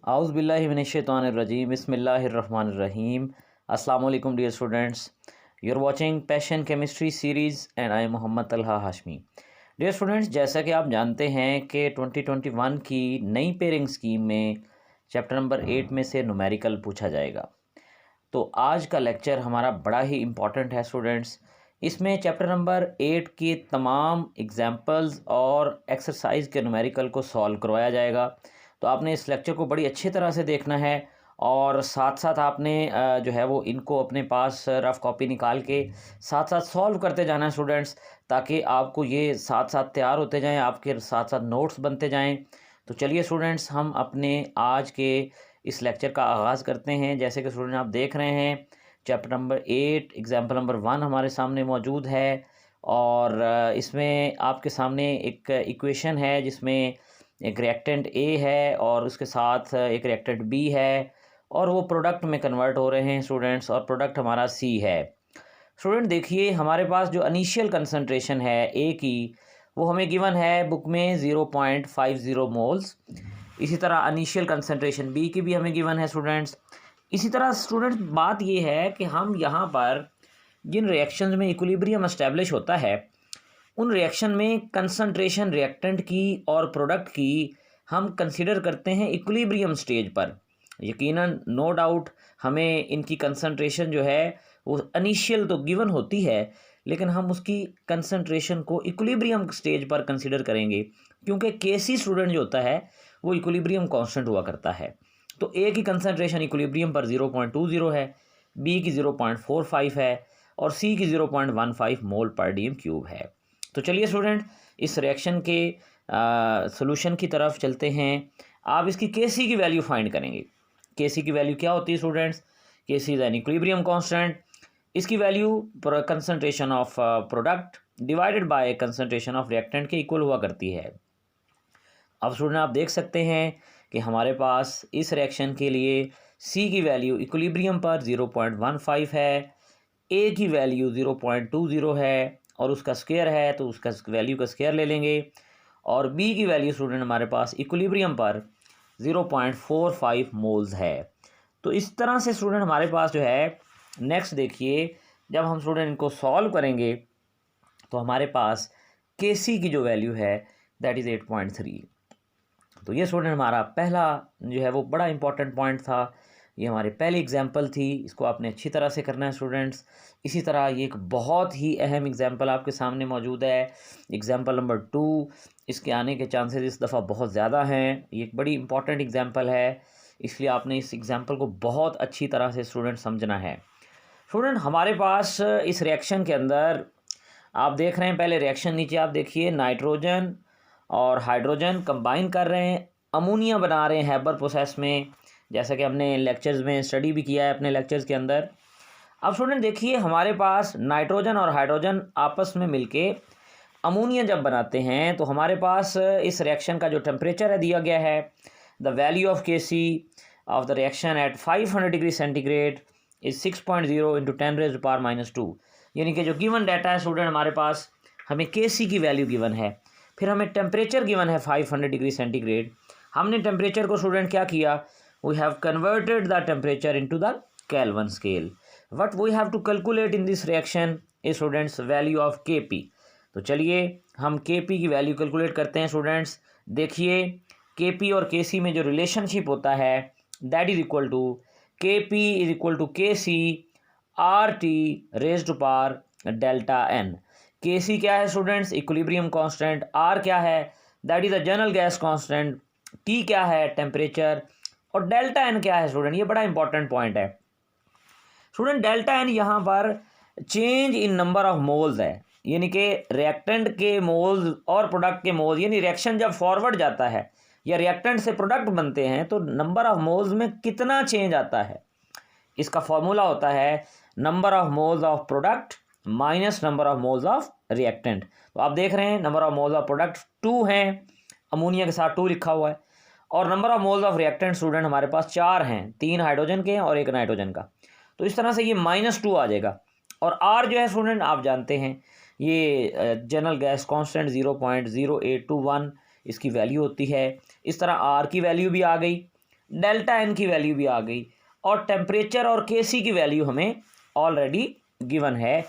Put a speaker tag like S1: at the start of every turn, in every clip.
S1: आउज़ु बिल्लाहि मिनश्शैतानिर्रजीम बिस्मिल्लाहिर्रहमानिर्रहीम। अस्सलाम वालेकुम dear students, you are watching passion chemistry series and I am Mohammad Talha Hashmi. Dear students, जैसा कि आप जानते हैं कि 2021 की नई पेयरिंग स्कीम में चैप्टर नंबर 8 में से न्यूमेरिकल पूछा जाएगा। तो आज का लेक्चर हमारा बड़ा ही इम्पॉर्टेंट है स्टूडेंट्स। इसमें चैप्टर नंबर 8 की तमाम एग्जाम्पल्स और एक्सरसाइज के न्यूमेरिकल को सॉल्व करवाया जाएगा। तो आपने इस लेक्चर को बड़ी अच्छी तरह से देखना है और साथ साथ आपने जो है वो इनको अपने पास रफ़ कॉपी निकाल के साथ साथ सॉल्व करते जाना है स्टूडेंट्स, ताकि आपको ये साथ साथ तैयार होते जाएं, आपके साथ साथ नोट्स बनते जाएं। तो चलिए स्टूडेंट्स, हम अपने आज के इस लेक्चर का आगाज़ करते हैं। जैसे कि स्टूडेंट आप देख रहे हैं, चैप्टर नंबर 8 एग्जाम्पल नंबर 1 हमारे सामने मौजूद है और इसमें आपके सामने एक इक्वेशन है जिसमें एक रिएक्टेंट ए है और उसके साथ एक रिएक्टेंट बी है और वो प्रोडक्ट में कन्वर्ट हो रहे हैं स्टूडेंट्स, और प्रोडक्ट हमारा सी है। स्टूडेंट देखिए, हमारे पास जो इनिशियल कंसंट्रेशन है ए की, वो हमें गिवन है बुक में 0.50 मोल्स। इसी तरह इनिशियल कंसंट्रेशन बी की भी हमें गिवन है स्टूडेंट्स। इसी तरह स्टूडेंट्स, बात ये है कि हम यहाँ पर जिन रिएक्शंस में इक्विलिब्रियम एस्टेब्लिश होता है, उन रिएक्शन में कंसंट्रेशन रिएक्टेंट की और प्रोडक्ट की हम कंसिडर करते हैं इक्विलिब्रियम स्टेज पर। यकीनन नो डाउट हमें इनकी कंसंट्रेशन जो है वो इनिशियल तो गिवन होती है, लेकिन हम उसकी कंसंट्रेशन को इक्विलिब्रियम स्टेज पर कंसिडर करेंगे, क्योंकि केसी स्टूडेंट जो होता है वो इक्विलिब्रियम कांस्टेंट हुआ करता है। तो ए की कंसंट्रेशन इक्विलिब्रियम पर 0.20 है, बी की 0.45 है और सी की 0.15 मोल पर डीएम क्यूब है। तो चलिए स्टूडेंट, इस रिएक्शन के सॉल्यूशन की तरफ चलते हैं। आप इसकी केसी की वैल्यू फाइंड करेंगे। केसी की वैल्यू क्या होती है students? KC is an equilibrium constant. इसकी value concentration of product divided by concentration of reactant के इक्वल हुआ करती है। अब स्टूडेंट आप देख सकते हैं कि हमारे पास इस रिएक्शन के लिए सी की वैल्यू इक्विलिब्रियम पर 0.15 है, ए की वैल्यू 0.20 है और उसका स्क्वायर है तो उसका वैल्यू का स्क्वायर ले लेंगे, और बी की वैल्यू स्टूडेंट हमारे पास इक्विलिब्रियम पर 0.45 मोल्स है। तो इस तरह से स्टूडेंट हमारे पास जो है, नेक्स्ट देखिए, जब हम स्टूडेंट इनको सॉल्व करेंगे तो हमारे पास के सी की जो वैल्यू है दैट इज़ 8.3। तो ये स्टूडेंट हमारा पहला जो है वो बड़ा इंपॉर्टेंट पॉइंट था। ये हमारी पहली एग्जाम्पल थी, इसको आपने अच्छी तरह से करना है स्टूडेंट्स। इसी तरह ये एक बहुत ही अहम एग्जाम्पल आपके सामने मौजूद है, एग्जाम्पल नंबर 2। इसके आने के चांसेस इस दफ़ा बहुत ज़्यादा हैं। ये एक बड़ी इंपॉर्टेंट एग्जाम्पल है, इसलिए आपने इस एग्जाम्पल को बहुत अच्छी तरह से स्टूडेंट समझना है। स्टूडेंट हमारे पास इस रिएक्शन के अंदर आप देख रहे हैं, पहले रिएक्शन नीचे आप देखिए, नाइट्रोजन और हाइड्रोजन कंबाइन कर रहे हैं, अमोनिया बना रहे हैं हैबर प्रोसेस में, जैसा कि हमने लेक्चर्स में स्टडी भी किया है अपने लेक्चर्स के अंदर। अब स्टूडेंट देखिए, हमारे पास नाइट्रोजन और हाइड्रोजन आपस में मिलके अमोनिया जब बनाते हैं तो हमारे पास इस रिएक्शन का जो टेम्परेचर है दिया गया है, the value of K C of the reaction at 500 degree centigrade is 6.0 into 10⁻⁻²। यानी कि जो गिवन डाटा है स्टूडेंट हमारे पास, हमें के सी की वैल्यू गिवन है, फिर हमें टेम्परेचर गिवन है 500 डिग्री सेंटीग्रेड। हमने टेम्परेचर को स्टूडेंट क्या किया, we have converted the temperature into the Kelvin scale. What we have to calculate in this reaction is students value of K P. तो चलिए हम के पी की वैल्यू कैलकुलेट करते हैं स्टूडेंट्स। देखिए, के पी और के सी में जो रिलेशनशिप होता है that is equal to K P is equal to K C R T raise to power delta N. K C क्या है स्टूडेंट्स? Equilibrium constant. आर क्या है? That is a general gas constant. T क्या है? Temperature. और delta N क्या है student? ये बड़ा इंपॉर्टेंट पॉइंट है स्टूडेंट। डेल्टा एन यहाँ पर change in number of moles है, यानी कि रिएक्टेंट के मोल्स और प्रोडक्ट के मोल्स, यानी रिएक्शन जब फॉरवर्ड जाता है या रिएक्टेंट से प्रोडक्ट बनते हैं तो नंबर ऑफ मोल्स में कितना चेंज आता है। इसका फॉर्मूला होता है number of moles of product minus number of moles of reactant. तो आप देख रहे हैं number of moles of product 2 हैं, अमोनिया के साथ 2 लिखा हुआ है, और number of moles of reactant student हमारे पास 4 हैं, 3 हाइड्रोजन के और 1 नाइट्रोजन का। तो इस तरह से ये -2 आ जाएगा। और आर जो है स्टूडेंट आप जानते हैं, ये जनरल गैस कांस्टेंट 0.0821 इसकी वैल्यू होती है। इस तरह आर की वैल्यू भी आ गई। डेल्टा एन की वैल्यू भी आ गई और टेम्परेचर और केसी की वैल्यू हमें ऑलरेडी गिवन है।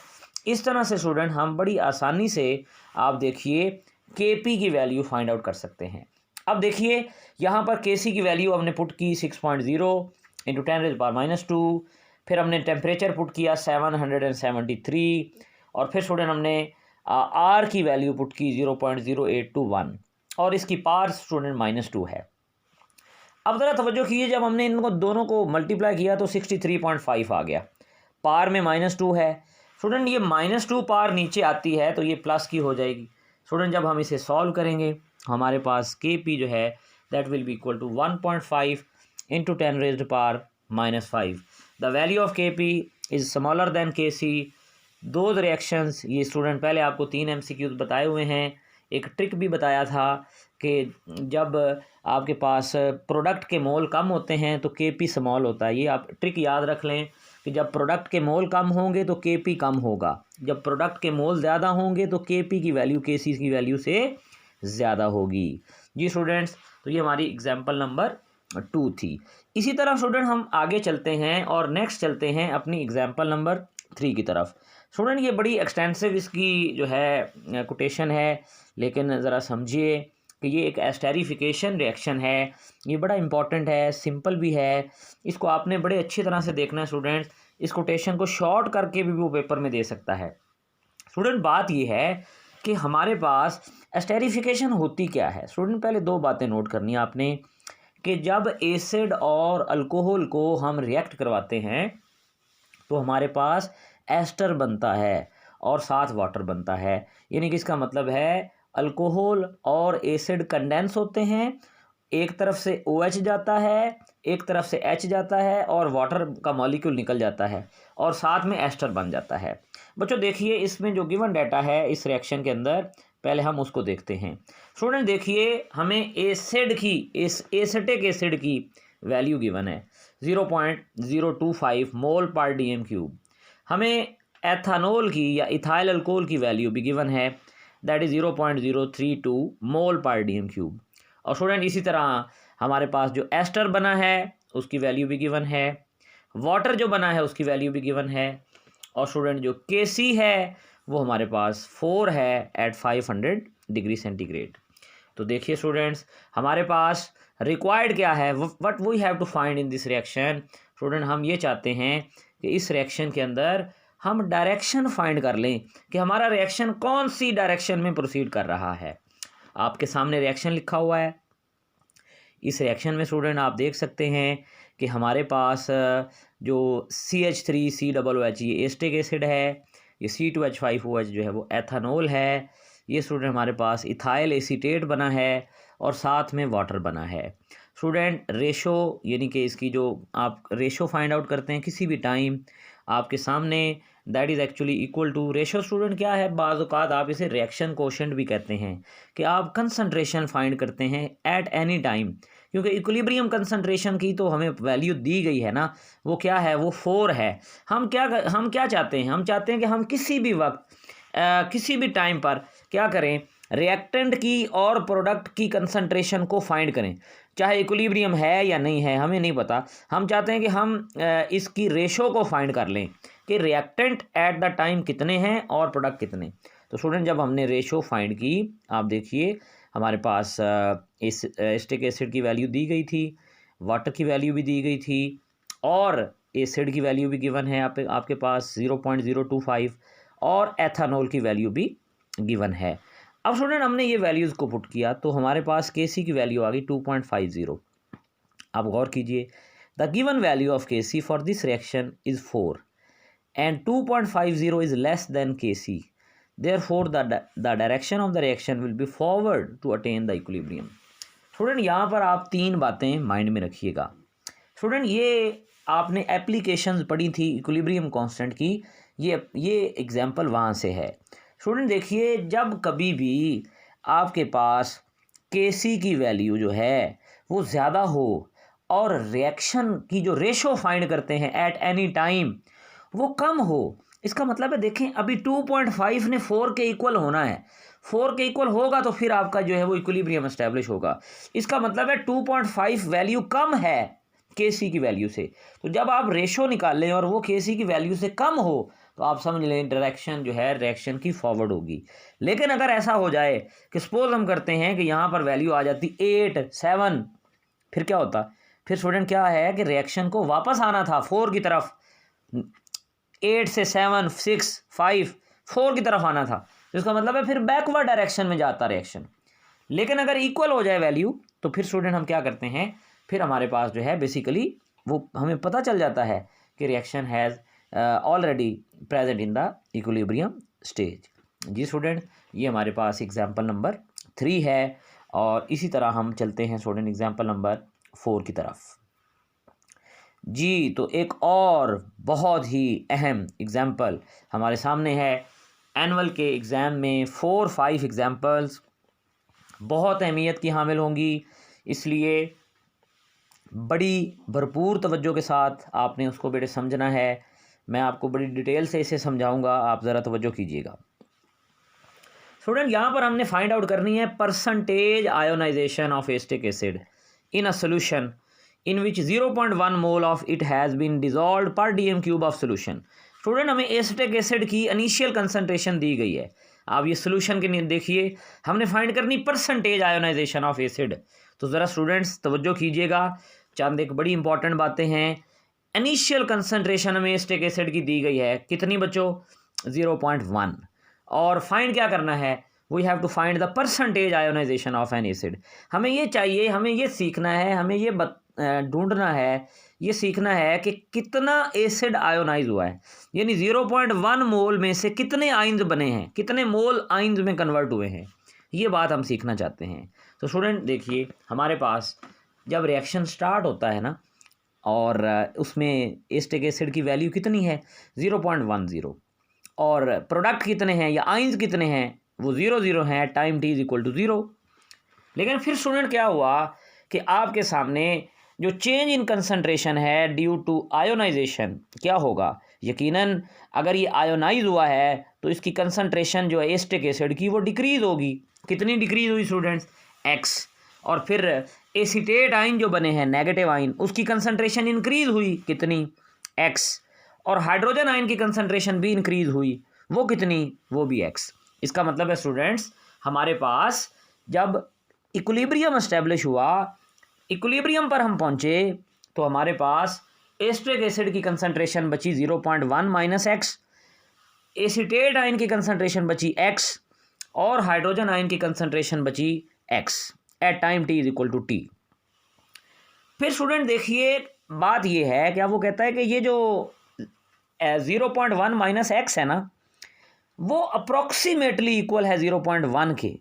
S1: इस तरह से स्टूडेंट हम बड़ी आसानी से आप देखिए केपी की वैल्यू फाइंड आउट कर सकते हैं। अब देखिए यहाँ पर केसी की वैल्यू हमने पुट की 6.0 इंटू 10⁻², फिर हमने टेम्परेचर पुट किया 773 और फिर स्टूडेंट हमने आर की वैल्यू पुट की 0.0821 और इसकी पार स्टूडेंट -2 है। अब ज़रा तवज्जो कीजिए, जब हमने इनको दोनों को मल्टीप्लाई किया तो 63.5 आ गया, पार में -2 है। स्टूडेंट ये -2 पार नीचे आती है तो ये प्लस की हो जाएगी। स्टूडेंट जब हम इसे सॉल्व करेंगे हमारे पास के पी जो है that will be equal to 1.5 into 10⁻⁻5। The value of K P is smaller than K C. दो रिएक्शंस, ये स्टूडेंट पहले आपको 3 MCQs बताए हुए हैं। एक ट्रिक भी बताया था कि जब आपके पास प्रोडक्ट के मोल कम होते हैं तो के पी स्मॉल होता है। ये आप ट्रिक याद रख लें कि जब प्रोडक्ट के मोल कम होंगे तो के पी कम होगा, जब प्रोडक्ट के मोल ज़्यादा होंगे तो के पी की वैल्यू के सी की वैल्यू से ज़्यादा होगी। जी स्टूडेंट्स, तो ये हमारी एग्जाम्पल नंबर 2 थी। इसी तरह स्टूडेंट हम आगे चलते हैं और नेक्स्ट चलते हैं अपनी एग्जाम्पल नंबर 3 की तरफ। स्टूडेंट ये बड़ी एक्सटेंसिव इसकी जो है कोटेशन है, लेकिन ज़रा समझिए कि ये एक एस्टेरिफिकेशन रिएक्शन है, ये बड़ा इंपॉर्टेंट है, सिंपल भी है। इसको आपने बड़े अच्छी तरह से देखना है स्टूडेंट। इस कोटेशन को शॉर्ट करके भी वो पेपर में दे सकता है। स्टूडेंट बात ये है कि हमारे पास एस्टेरिफिकेशन होती क्या है। स्टूडेंट पहले दो बातें नोट करनी है आपने कि जब एसिड और अल्कोहल को हम रिएक्ट करवाते हैं तो हमारे पास एस्टर बनता है और साथ वाटर बनता है। यानी कि इसका मतलब है अल्कोहल और एसिड कंडेंस होते हैं, एक तरफ से OH जाता है, एक तरफ से H जाता है और वाटर का मॉलिक्यूल निकल जाता है और साथ में एस्टर बन जाता है। बच्चों देखिए इसमें जो गिवन डाटा है इस रिएक्शन के अंदर, पहले हम उसको देखते हैं। स्टूडेंट देखिए हमें एसिड की एसिटिक एसिड की वैल्यू गिवन है 0.025 मोल पर DM³। हमें एथानोल की या इथाइल अल्कोहल की वैल्यू भी गिवन है दैट इज़ 0.032 मोल पर DM³। और स्टूडेंट इसी तरह हमारे पास जो एस्टर बना है उसकी वैल्यू भी गिवन है, वाटर जो बना है उसकी वैल्यू भी गिवन है और स्टूडेंट जो KC है वो हमारे पास 4 है एट 500 डिग्री सेंटीग्रेड। तो देखिए स्टूडेंट्स हमारे पास रिक्वायर्ड क्या है, what we have to find in this reaction. Student हम ये चाहते हैं कि इस रिएक्शन के अंदर हम डायरेक्शन फाइंड कर लें कि हमारा रिएक्शन कौन सी डायरेक्शन में प्रोसीड कर रहा है। आपके सामने रिएक्शन लिखा हुआ है। इस रिएक्शन में स्टूडेंट आप देख सकते हैं कि हमारे पास जो CH3COOH ये एस्टिक एसिड है, ये C2H5OH जो है वो एथानोल है, ये स्टूडेंट हमारे पास इथाइल एसीटेट बना है और साथ में वाटर बना है। स्टूडेंट रेशो यानी कि इसकी जो आप रेशो फाइंड आउट करते हैं किसी भी टाइम आपके सामने that is actually equal to ratio. Student क्या है, बाज़ औक़ात आप इसे रिएक्शन कोशेंट भी कहते हैं कि आप कंसंट्रेशन फाइंड करते हैं एट एनी टाइम, क्योंकि इक्विलिब्रियम कंसंट्रेशन की तो हमें वैल्यू दी गई है ना, वो क्या है, वो 4 है। हम क्या चाहते हैं, हम चाहते हैं कि हम किसी भी वक्त किसी भी टाइम पर क्या करें, रिएक्टेंट की और प्रोडक्ट की कंसंट्रेशन को फाइंड करें, चाहे इक्विलिब्रियम है या नहीं है हमें नहीं पता। हम चाहते हैं कि हम इसकी रेशो को फाइंड कर लें कि रिएक्टेंट एट द टाइम कितने हैं और प्रोडक्ट कितने। तो स्टूडेंट जब हमने रेशो फाइंड की, आप देखिए हमारे पास इस एस्टिक एसिड की वैल्यू दी गई थी, वाटर की वैल्यू भी दी गई थी और एसिड की वैल्यू भी गिवन है आपके पास 0.025 और एथानोल की वैल्यू भी गिवन है। अब स्टूडेंट हमने ये वैल्यूज़ को पुट किया तो हमारे पास KC की वैल्यू आ गई 2.50। अब गौर कीजिए the given value of KC for this reaction is 4 and 2.50 is less than KC, therefore the direction of the reaction will be forward to attain the equilibrium. Student यहाँ पर आप 3 बातें माइंड में रखिएगा। स्टूडेंट ये आपने एप्लीकेशंस पढ़ी थी इक्विलिब्रियम कांस्टेंट की, ये एग्जांपल वहाँ से है। स्टूडेंट देखिए जब कभी भी आपके पास KC की वैल्यू जो है वो ज़्यादा हो और रिएक्शन की जो रेशो फाइंड करते हैं एट एनी टाइम वो कम हो, इसका मतलब है देखें अभी 2.5 ने 4 के इक्वल होना है, 4 के इक्वल होगा तो फिर आपका जो है वो इक्विलिब्रियम एस्टेब्लिश होगा। इसका मतलब है 2.5 वैल्यू कम है Kc की वैल्यू से। तो जब आप रेशो निकाल लें और वो Kc की वैल्यू से कम हो तो आप समझ लें डायरेक्शन जो है रिएक्शन की फॉरवर्ड होगी। लेकिन अगर ऐसा हो जाए कि सपोज हम करते हैं कि यहाँ पर वैल्यू आ जाती 8, 7, फिर क्या होता? फिर स्टूडेंट क्या है कि रिएक्शन को वापस आना था 4 की तरफ, 8 से 7, 6, 5, 4 की तरफ आना था। तो इसका मतलब है फिर बैकवर्ड डायरेक्शन में जाता रिएक्शन। लेकिन अगर इक्वल हो जाए वैल्यू तो फिर स्टूडेंट हम क्या करते हैं, फिर हमारे पास जो है बेसिकली वो हमें पता चल जाता है कि reaction has already present in the equilibrium stage. जी स्टूडेंट, ये हमारे पास एग्जाम्पल नंबर 3 है और इसी तरह हम चलते हैं स्टूडेंट एग्जाम्पल नंबर 4 की तरफ। जी, तो एक और बहुत ही अहम एग्जाम्पल हमारे सामने है। एनुअल के एग्ज़ाम में 4-5 एग्जाम्पल्स बहुत अहमियत की हामिल होंगी, इसलिए बड़ी भरपूर तवज्जो के साथ आपने उसको बेटे समझना है। मैं आपको बड़ी डिटेल से इसे समझाऊंगा, आप ज़रा तवज्जो कीजिएगा। स्टूडेंट यहाँ पर हमने फाइंड आउट करनी है percentage ionisation of acetic acid in a solution in which 0.1 mole of it has been dissolved per dm³ of solution. Student हमें एसिटिक एसिड की इनिशियल कंसनट्रेशन दी गई है। आप ये सोल्यूशन के देखिए, हमने फाइंड करनी परसेंटेज आयोनाइजेशन ऑफ एसिड। तो ज़रा स्टूडेंट्स तवज्जो कीजिएगा, चंद एक बड़ी इंपॉर्टेंट बातें हैं। इनिशियल कंसनट्रेशन हमें एसिटिक एसिड की दी गई है, कितनी बच्चों? 0.1। और फाइंड क्या करना है? We have to find the percentage ionisation of an acid. हमें ये चाहिए, हमें ये सीखना है, हमें ये ढूंढना है, ये सीखना है कि कितना एसिड आयोनाइज हुआ है, यानी 0.1 मोल में से कितने आइंस बने हैं, कितने मोल आइंस में कन्वर्ट हुए हैं, ये बात हम सीखना चाहते हैं। तो स्टूडेंट देखिए, हमारे पास जब रिएक्शन स्टार्ट होता है ना और उसमें एसिटिक एसिड की वैल्यू कितनी है? 0.10, और प्रोडक्ट कितने हैं या आइंस कितने हैं? वो 0 हैं, टाइम t = 0। लेकिन फिर स्टूडेंट क्या हुआ कि आपके सामने जो चेंज इन कंसंट्रेशन है ड्यू टू आयोनाइजेशन, क्या होगा? यकीनन अगर ये आयोनाइज हुआ है तो इसकी कंसंट्रेशन जो है एसिटिक एसिड की वो डिक्रीज़ होगी। कितनी डिक्रीज़ हुई स्टूडेंट्स? x। और फिर एसीटेट आइन जो बने हैं नेगेटिव आइन, उसकी कंसंट्रेशन इंक्रीज़ हुई, कितनी? x। और हाइड्रोजन आयन की कंसंट्रेशन भी इंक्रीज़ हुई, वो कितनी? वो भी x। इसका मतलब है स्टूडेंट्स हमारे पास जब इक्विलिब्रियम एस्टेब्लिश हुआ, इक्विलिब्रियम पर हम पहुंचे तो हमारे पास एसिटिक एसिड की कंसंट्रेशन बची 0.1 - x, एसीटेट आयन की कंसंट्रेशन बची x, और हाइड्रोजन आयन की कंसंट्रेशन बची x at time t = t। फिर स्टूडेंट देखिए, बात ये है, क्या वो कहता है कि ये जो 0.1 - x है ना, वो अप्रॉक्सीमेटली इक्वल है 0.1 के।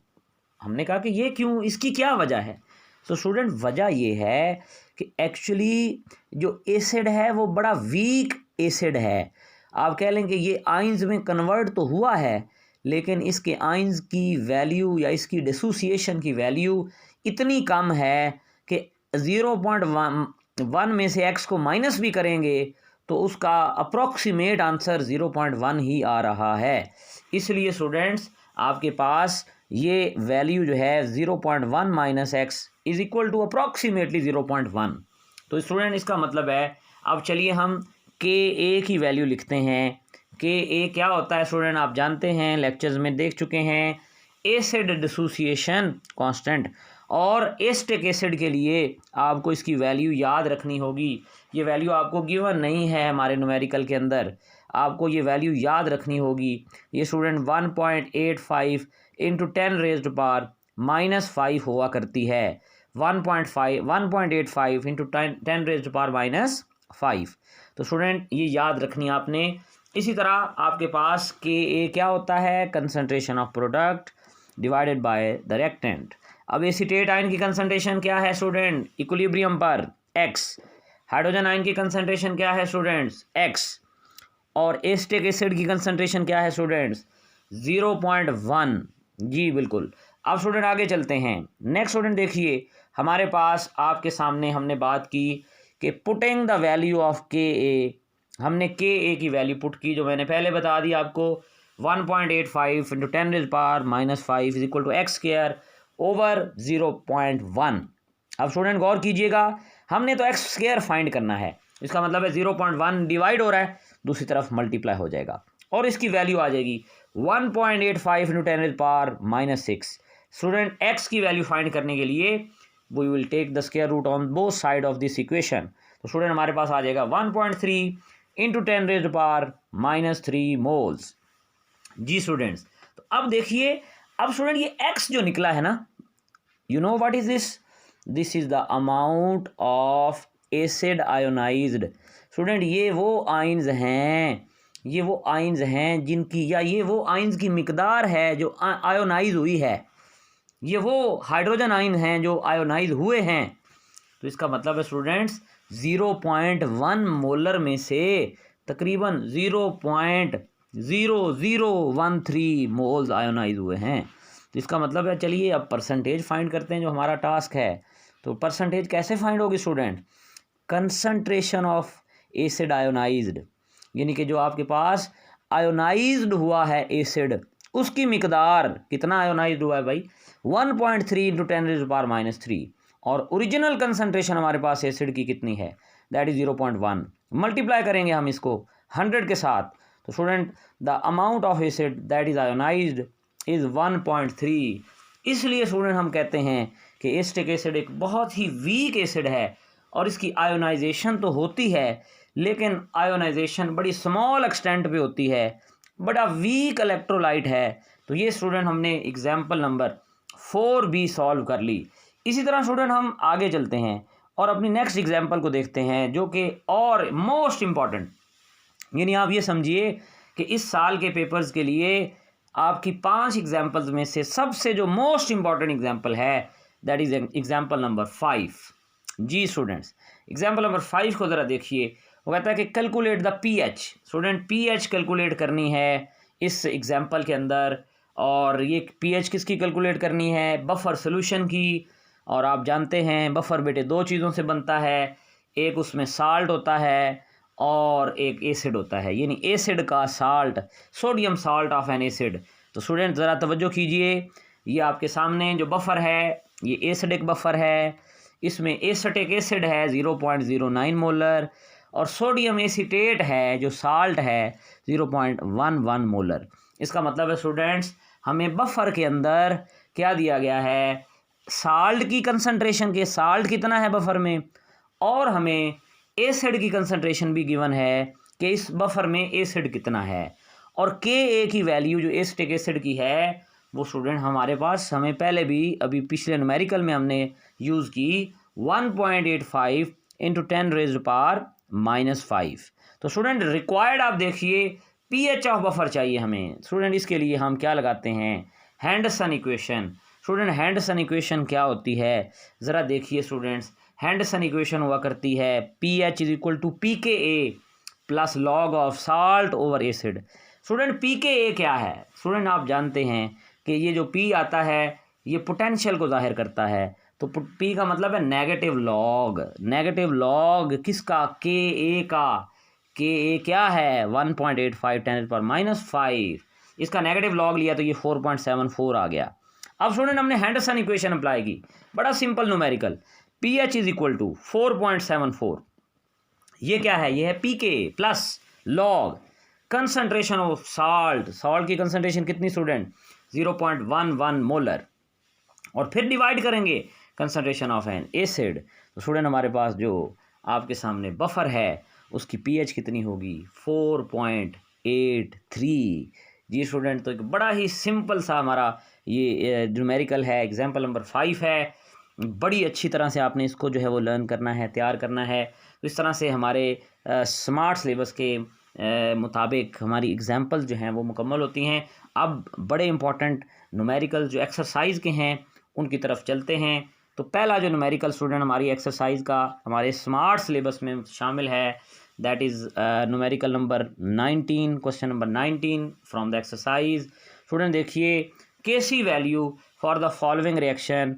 S1: हमने कहा कि ये क्यों, इसकी क्या वजह है? तो स्टूडेंट वजह ये है कि एक्चुअली जो एसिड है वो बड़ा वीक एसिड है। आप कह लेंगे ये आइंस में कन्वर्ट तो हुआ है, लेकिन इसके आइंस की वैल्यू या इसकी डिसोसिएशन की वैल्यू इतनी कम है कि 0.1 में से x को माइनस भी करेंगे तो उसका अप्रॉक्सीमेट आंसर 0.1 ही आ रहा है। इसलिए स्टूडेंट्स आपके पास ये वैल्यू जो है 0.1 - x = अप्रॉक्सीमेटली 0.1। तो स्टूडेंट इसका मतलब है, अब चलिए हम Ka की वैल्यू लिखते हैं। Ka क्या होता है स्टूडेंट? आप जानते हैं, लेक्चर्स में देख चुके हैं, एसिड डिसोसिएशन कांस्टेंट। और एसिटिक एसिड के लिए आपको इसकी वैल्यू याद रखनी होगी। ये वैल्यू आपको गिवन नहीं है हमारे न्यूमेरिकल के अंदर, आपको ये वैल्यू याद रखनी होगी। ये स्टूडेंट 1.85 × 10⁻⁻5 हुआ करती है। 1.85 × 10⁻⁻5। तो स्टूडेंट ये याद रखनी आपने। इसी तरह आपके पास Ka क्या होता है? Concentration of product divided by the reactant. अब एसीटेट आयन की कंसंट्रेशन क्या है स्टूडेंट इक्विलिब्रियम पर? x। हाइड्रोजन आयन की कंसंट्रेशन क्या है स्टूडेंट्स? x। और एसिटिक एसिड की कंसंट्रेशन क्या है स्टूडेंट्स? 0.1। जी बिल्कुल। अब स्टूडेंट आगे चलते हैं। नेक्स्ट स्टूडेंट देखिए, हमारे पास आपके सामने हमने बात की कि putting the value of Ka हमने के ए की वैल्यू पुट की, जो मैंने पहले बता दी आपको, 1.85 into 10⁻⁻5 is equal to X square over 0.1। अब स्टूडेंट गौर कीजिएगा, हमने तो एक्स स्क्वायर फाइंड करना है, इसका मतलब है 0.1 डिवाइड हो रहा है, दूसरी तरफ मल्टीप्लाई हो जाएगा और इसकी वैल्यू आ जाएगी 1.85 इंटू 10⁻⁻6। स्टूडेंट एक्स की वैल्यू फाइंड करने के लिए we will take the square root on both side of this equation. तो स्टूडेंट हमारे पास आ जाएगा 1.3 इंटू 10⁻³ मोल्स। जी स्टूडेंट्स, तो अब देखिए, अब स्टूडेंट ये एक्स जो निकला है ना, you know what is this? This is the amount of acid ionised. Student ये वो आइंस हैं, ये वो आइंस हैं जिनकी, या ये वो आइंस की मिकदार है जो आयोनाइज हुई है, ये वो हाइड्रोजन आइन हैं जो आयोनाइज हुए हैं। तो इसका मतलब है स्टूडेंट्स 0.1 मोलर में से तकरीबन 0.0013 मोल्स आयोनाइज हुए हैं। तो इसका मतलब है, चलिए अब परसेंटेज फाइंड करते हैं जो हमारा टास्क है। तो परसेंटेज कैसे फाइंड होगी student? Concentration of acid ionised, यानी कि जो आपके पास आयोनाइज्ड हुआ है एसिड, उसकी मिकदार, कितना आयोनाइज्ड हुआ है भाई? 1.3 इंटू 10⁻⁻3। और ओरिजिनल कंसंट्रेशन हमारे पास एसिड की कितनी है? That is 0.1। मल्टीप्लाई करेंगे हम इसको 100 के साथ, तो student the amount of acid that is ionised is 1.3। इसलिए स्टूडेंट हम कहते हैं कि एसिटिक एसिड एक बहुत ही वीक एसिड है और इसकी आयोनाइजेशन तो होती है, लेकिन आयोनाइजेशन बड़ी स्मॉल एक्सटेंट पे होती है, बड़ा वीक इलेक्ट्रोलाइट है। तो ये स्टूडेंट हमने एग्जाम्पल नंबर 4 भी सॉल्व कर ली। इसी तरह स्टूडेंट हम आगे चलते हैं और अपनी नेक्स्ट एग्जाम्पल को देखते हैं, जो कि और मोस्ट इम्पॉर्टेंट, यानी आप ये समझिए कि इस साल के पेपर्स के लिए आपकी 5 एग्जाम्पल्स में से सबसे जो मोस्ट इम्पॉर्टेंट एग्जाम्पल है दैट इज एग्जाम्पल नंबर 5। जी स्टूडेंट्स, एग्जाम्पल नंबर 5 को ज़रा देखिए। वो कहता है कि calculate the pH. Student pH calculate करनी है इस एग्जाम्पल के अंदर, और ये पीएच किसकी कैलकुलेट करनी है? बफर सोल्यूशन की। और आप जानते हैं बफर बेटे 2 चीज़ों से बनता है, एक उसमें साल्ट होता है और एक एसिड होता है, यानी एसिड का salt, sodium salt of an acid. तो स्टूडेंट ज़रा तवज्जो कीजिए, ये आपके सामने जो बफर है ये एसिडिक बफर है, इसमें एसिटिक एसिड है 0.09 मोलर और सोडियम एसीटेट है जो साल्ट है 0.11 मोलर। इसका मतलब है स्टूडेंट्स, हमें बफर के अंदर क्या दिया गया है? साल्ट की कंसंट्रेशन के, साल्ट कितना है बफर में, और हमें एसिड की कंसंट्रेशन भी गिवन है कि इस बफर में एसिड कितना है। और के ए की वैल्यू जो एसिटिक एसिड की है वो स्टूडेंट हमारे पास, हमें पहले भी अभी पिछले न्यूमेरिकल में हमने यूज़ की 1.85 इंटू 10⁻⁻5। तो स्टूडेंट रिक्वायर्ड आप देखिए पीएच ऑफ बफर चाहिए हमें। स्टूडेंट इसके लिए हम क्या लगाते हैं? हैंडसन इक्वेशन। स्टूडेंट हैंडसन इक्वेशन क्या होती है? ज़रा देखिए स्टूडेंट्स, हैंडसन इक्वेशन हुआ करती है pH is equal to pKa plus log of salt over acid. Student pKa क्या है? स्टूडेंट आप जानते हैं कि ये जो P आता है ये पोटेंशियल को जाहिर करता है, तो P का मतलब है नेगेटिव लॉग। नेगेटिव लॉग किसका? Ka का। Ka क्या है? 1.85 10⁻⁻5। इसका नेगेटिव लॉग लिया तो ये 4.74 आ गया। अब स्टूडेंट हमने हैंडरसन इक्वेशन अप्लाई की, बड़ा simple numerical, pH is equal to 4.74। ये क्या है? ये है pK plus log concentration of salt. Salt की कंसंट्रेशन कितनी स्टूडेंट? 0.11 मोलर। और फिर डिवाइड करेंगे कंसंट्रेशन ऑफ एन एसिड। तो स्टूडेंट हमारे पास जो आपके सामने बफर है उसकी pH कितनी होगी? 4.83। जी स्टूडेंट, तो एक बड़ा ही सिंपल सा हमारा ये न्यूमेरिकल है, एग्जाम्पल नंबर 5 है। बड़ी अच्छी तरह से आपने इसको जो है वो लर्न करना है, तैयार करना है। तो इस तरह से हमारे स्मार्ट सिलेबस के मुताबिक हमारी एग्जाम्पल्स जो हैं वो मुकम्मल होती हैं। अब बड़े इंपॉर्टेंट न्यूमेरिकल जो एक्सरसाइज के हैं उनकी तरफ चलते हैं। तो पहला जो न्यूमेरिकल स्टूडेंट हमारी एक्सरसाइज का हमारे स्मार्ट सिलेबस में शामिल है that is numerical number 19, question number 19 from the exercise. Student देखिए, Kc value for the following reaction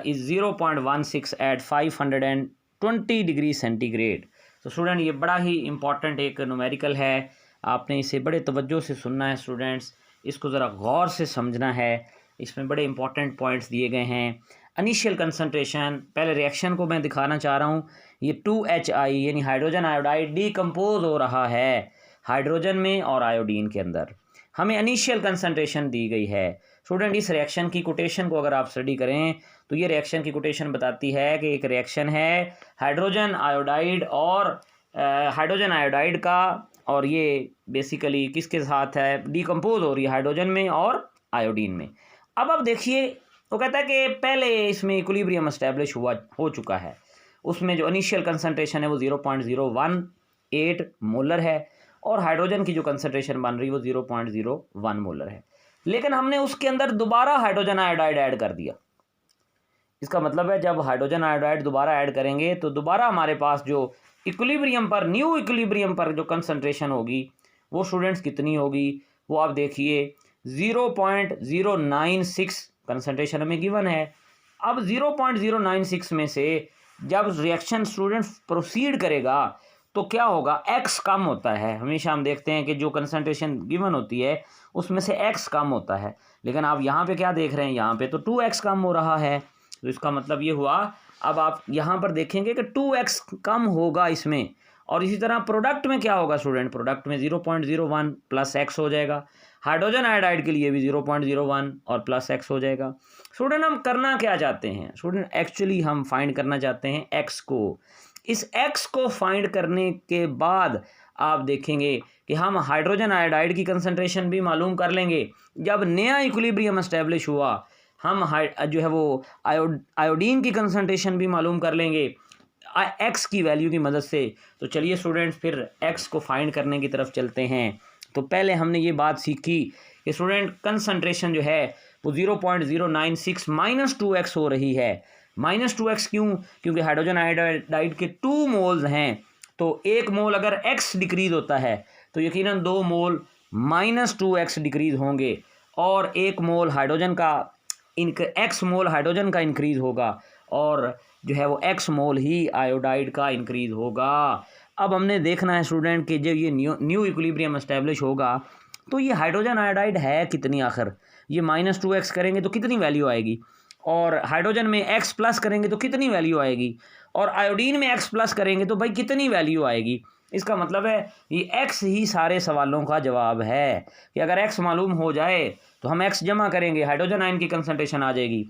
S1: is 0.16 at 520 degree centigrade. तो स्टूडेंट ये बड़ा ही इम्पॉर्टेंट एक न्यूमेरिकल है, आपने इसे बड़े तवज्जो से सुनना है स्टूडेंट्स, इसको ज़रा गौर से समझना है। इसमें बड़े इंपॉर्टेंट पॉइंट्स दिए गए हैं। इनिशियल कंसंट्रेशन, पहले रिएक्शन को मैं दिखाना चाह रहा हूँ। ये 2HI यानी हाइड्रोजन आयोडाइड डिकम्पोज हो रहा है हाइड्रोजन में और आयोडीन के अंदर। हमें इनिशियल कंसंट्रेशन दी गई है। स्टूडेंट इस रिएक्शन की कोटेशन को अगर आप स्टडी करें तो ये रिएक्शन की कोटेशन बताती है कि एक रिएक्शन है हाइड्रोजन आयोडाइड और हाइड्रोजन आयोडाइड का, और ये बेसिकली किसके साथ है, डिकम्पोज हो रही है हाइड्रोजन में और आयोडीन में। अब आप देखिए, वो कहता है कि पहले इसमें इक्विलिब्रियम एस्टेब्लिश हो चुका है, उसमें जो इनिशियल कंसंट्रेशन है वो 0.018 मोलर है और हाइड्रोजन की जो कंसंट्रेशन बन रही है वो 0.01 मोलर है। लेकिन हमने उसके अंदर दोबारा हाइड्रोजन आयोडाइड ऐड कर दिया। इसका मतलब है जब हाइड्रोजन आयोडाइड दोबारा ऐड करेंगे तो दोबारा हमारे पास जो इक्विलिब्रियम पर, न्यू इक्विलिब्रियम पर जो कंसंट्रेशन होगी वो स्टूडेंट्स कितनी होगी, वो आप देखिए 0.096 कंसंट्रेशन हमें गिवन है। अब 0.096 में से जब रिएक्शन स्टूडेंट्स प्रोसीड करेगा तो क्या होगा, x कम होता है। हमेशा हम देखते हैं कि जो कंसंट्रेशन गिवन होती है उसमें से x कम होता है, लेकिन आप यहाँ पे क्या देख रहे हैं, यहाँ पे तो 2x कम हो रहा है। तो इसका मतलब ये हुआ, अब आप यहाँ पर देखेंगे कि 2x कम होगा इसमें। और इसी तरह प्रोडक्ट में क्या होगा स्टूडेंट, प्रोडक्ट में 0.01 प्लस x हो जाएगा। हाइड्रोजन आयोडाइड के लिए भी 0.01 और प्लस x हो जाएगा। स्टूडेंट हम करना क्या चाहते हैं स्टूडेंट, एक्चुअली हम फाइंड करना चाहते हैं x को। इस x को फाइंड करने के बाद आप देखेंगे कि हम हाइड्रोजन आयोडाइड की कंसंट्रेशन भी मालूम कर लेंगे। जब नया इक्विलिब्रियम एस्टेब्लिश हुआ हम जो है वो आयोडीन की कंसंट्रेशन भी मालूम कर लेंगे x की वैल्यू की मदद से। तो चलिए स्टूडेंट्स फिर x को फाइंड करने की तरफ चलते हैं। तो पहले हमने ये बात सीखी कि स्टूडेंट कंसंट्रेशन जो है वो 0.096 -2x हो रही है। -2x क्यों, क्योंकि हाइड्रोजन आयोडाइड के 2 मोल्स हैं, तो 1 मोल अगर x डिक्रीज होता है तो यकीनन 2 मोल -2x डिक्रीज होंगे, और 1 मोल हाइड्रोजन का x मोल हाइड्रोजन का इंक्रीज होगा, और जो है वो x मोल ही आयोडाइड का इंक्रीज होगा। अब हमने देखना है स्टूडेंट कि जब ये न्यू इक्विलिब्रियम एस्टेब्लिश होगा तो ये हाइड्रोजन आयोडाइड है कितनी, आखिर ये -2x करेंगे तो कितनी वैल्यू आएगी, और हाइड्रोजन में x प्लस करेंगे तो कितनी वैल्यू आएगी, और आयोडीन में x प्लस करेंगे तो भाई कितनी वैल्यू आएगी। इसका मतलब है ये x ही सारे सवालों का जवाब है कि अगर x मालूम हो जाए तो हम x जमा करेंगे, हाइड्रोजन आयन की कंसंट्रेशन आ जाएगी,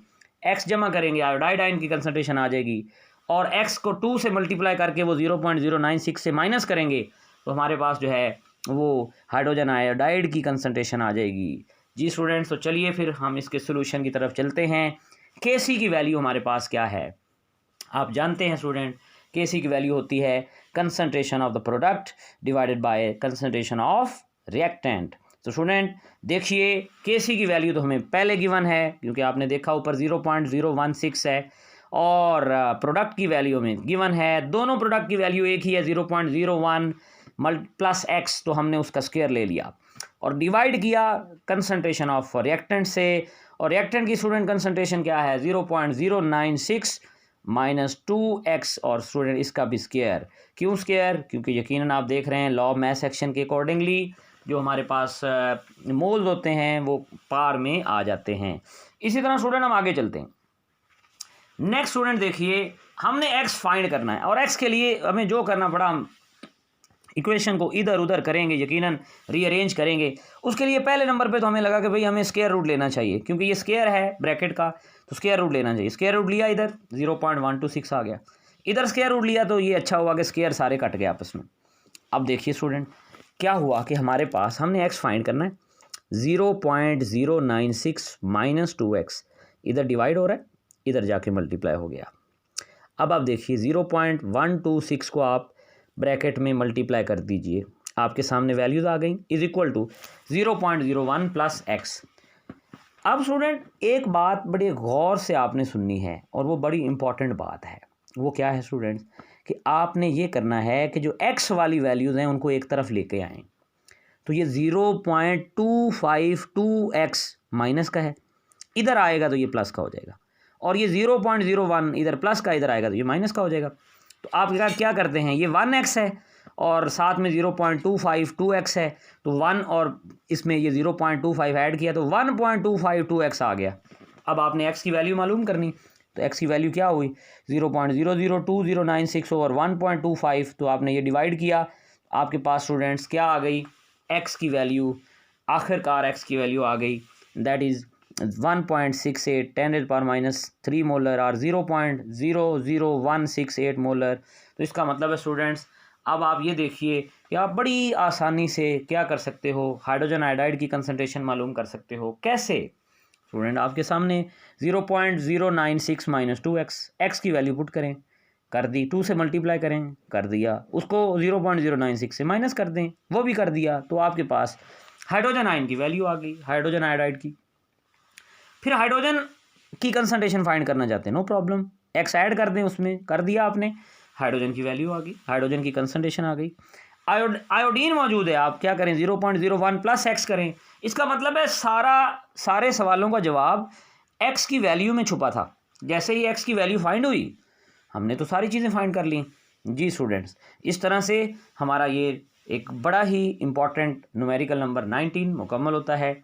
S1: x जमा करेंगे आयोडाइड आयन की कंसंट्रेशन आ जाएगी, और x को 2 से मल्टीप्लाई करके वो 0.096 से माइनस करेंगे तो हमारे पास जो है वो हाइड्रोजन आयोडाइड की कंसंट्रेशन आ जाएगी। जी स्टूडेंट्स, तो चलिए फिर हम इसके सोल्यूशन की तरफ चलते हैं। Kc की वैल्यू हमारे पास क्या है, आप जानते हैं स्टूडेंट, Kc की वैल्यू होती है concentration of the product divided by concentration of reactant. तो स्टूडेंट देखिए Kc की वैल्यू तो हमें पहले गिवन है, क्योंकि आपने देखा ऊपर 0.016 है, और प्रोडक्ट की वैल्यू में गिवन है, दोनों प्रोडक्ट की वैल्यू एक ही है 0.01 प्लस x, तो हमने उसका स्क्वायर ले लिया और डिवाइड किया कंसंट्रेशन ऑफ रिएक्टेंट से, और रिएक्टेंट की स्टूडेंट कंसंट्रेशन क्या है 0.096 -2x, और स्टूडेंट इसका भी स्क्वायर। क्यों स्क्वायर, क्योंकि यकीनन आप देख रहे हैं लॉ ऑफ मास एक्शन के अकॉर्डिंगली जो हमारे पास मोल्स होते हैं वो पार में आ जाते हैं। इसी तरह स्टूडेंट हम आगे चलते हैं। नेक्स्ट स्टूडेंट देखिए, हमने x फाइंड करना है, और x के लिए हमें जो करना पड़ा, हम इक्वेशन को इधर उधर करेंगे, यकीनन रीअरेंज करेंगे। उसके लिए पहले नंबर पे तो हमें लगा कि भाई हमें स्क्वायर रूट लेना चाहिए, क्योंकि ये स्क्वायर है ब्रैकेट का, तो स्क्वायर रूट लेना चाहिए। स्क्वायर रूट लिया, इधर 0.126 आ गया, इधर स्क्वायर रूट लिया, तो ये अच्छा हुआ कि स्क्वायर सारे कट गए आपस में। अब देखिए स्टूडेंट क्या हुआ कि हमारे पास हमने x फाइंड करना है, 0.096 -2x इधर डिवाइड हो रहा है, इधर जाके मल्टीप्लाई हो गया। अब आप देखिए 0.126 को आप ब्रैकेट में मल्टीप्लाई कर दीजिए, आपके सामने वैल्यूज आ गई, is equal to 0.01 plus x। अब स्टूडेंट एक बात बड़े गौर से आपने सुननी है, और वो बड़ी इंपॉर्टेंट बात है। वो क्या है स्टूडेंट्स, कि आपने ये करना है कि जो x वाली वैल्यूज़ हैं उनको एक तरफ लेके आएँ। तो ये 0.252x माइनस का है, इधर आएगा तो ये प्लस का हो जाएगा, और ये 0.01 इधर प्लस का, इधर आएगा तो ये माइनस का हो जाएगा। तो आप क्या करते हैं, ये 1x है और साथ में 0.25 2x है, तो 1 और इसमें ये 0.25 ऐड किया तो 1.25 2x आ गया। अब आपने x की वैल्यू मालूम करनी, तो x की वैल्यू क्या हुई 0.002096 ओवर 1.25, तो आपने ये डिवाइड किया, आपके पास स्टूडेंट्स क्या आ गई, x की वैल्यू, आखिरकार x की वैल्यू आ गई, दैट इज़ 1.68 10⁻³ मोलर और 0.00168 मोलर। तो इसका मतलब है स्टूडेंट्स, अब आप ये देखिए कि आप बड़ी आसानी से क्या कर सकते हो, हाइड्रोजन आयोडाइड की कंसंट्रेशन मालूम कर सकते हो। कैसे स्टूडेंट, आपके सामने 0.096 - 2x, x की वैल्यू पुट करें, कर दी, 2 से मल्टीप्लाई करें, कर दिया, उसको 0.096 से माइनस कर दें, वो भी कर दिया, तो आपके पास हाइड्रोजन आयन की वैल्यू आ गई, हाइड्रोजन आयोडाइड की। फिर हाइड्रोजन की कंसंट्रेशन फाइंड करना चाहते हैं, नो प्रॉब्लम, एक्स ऐड कर दें उसमें, कर दिया आपने, हाइड्रोजन की वैल्यू आ गई, हाइड्रोजन की कंसंट्रेशन आ गई। आयोडीन मौजूद है, आप क्या करें 0.01 प्लस एक्स करें। इसका मतलब है सारे सवालों का जवाब एक्स की वैल्यू में छुपा था। जैसे ही एक्स की वैल्यू फाइंड हुई, हमने तो सारी चीज़ें फाइंड कर ली। जी स्टूडेंट्स, इस तरह से हमारा ये एक बड़ा ही इंपॉर्टेंट न्यूमेरिकल नंबर 19 मुकम्मल होता है।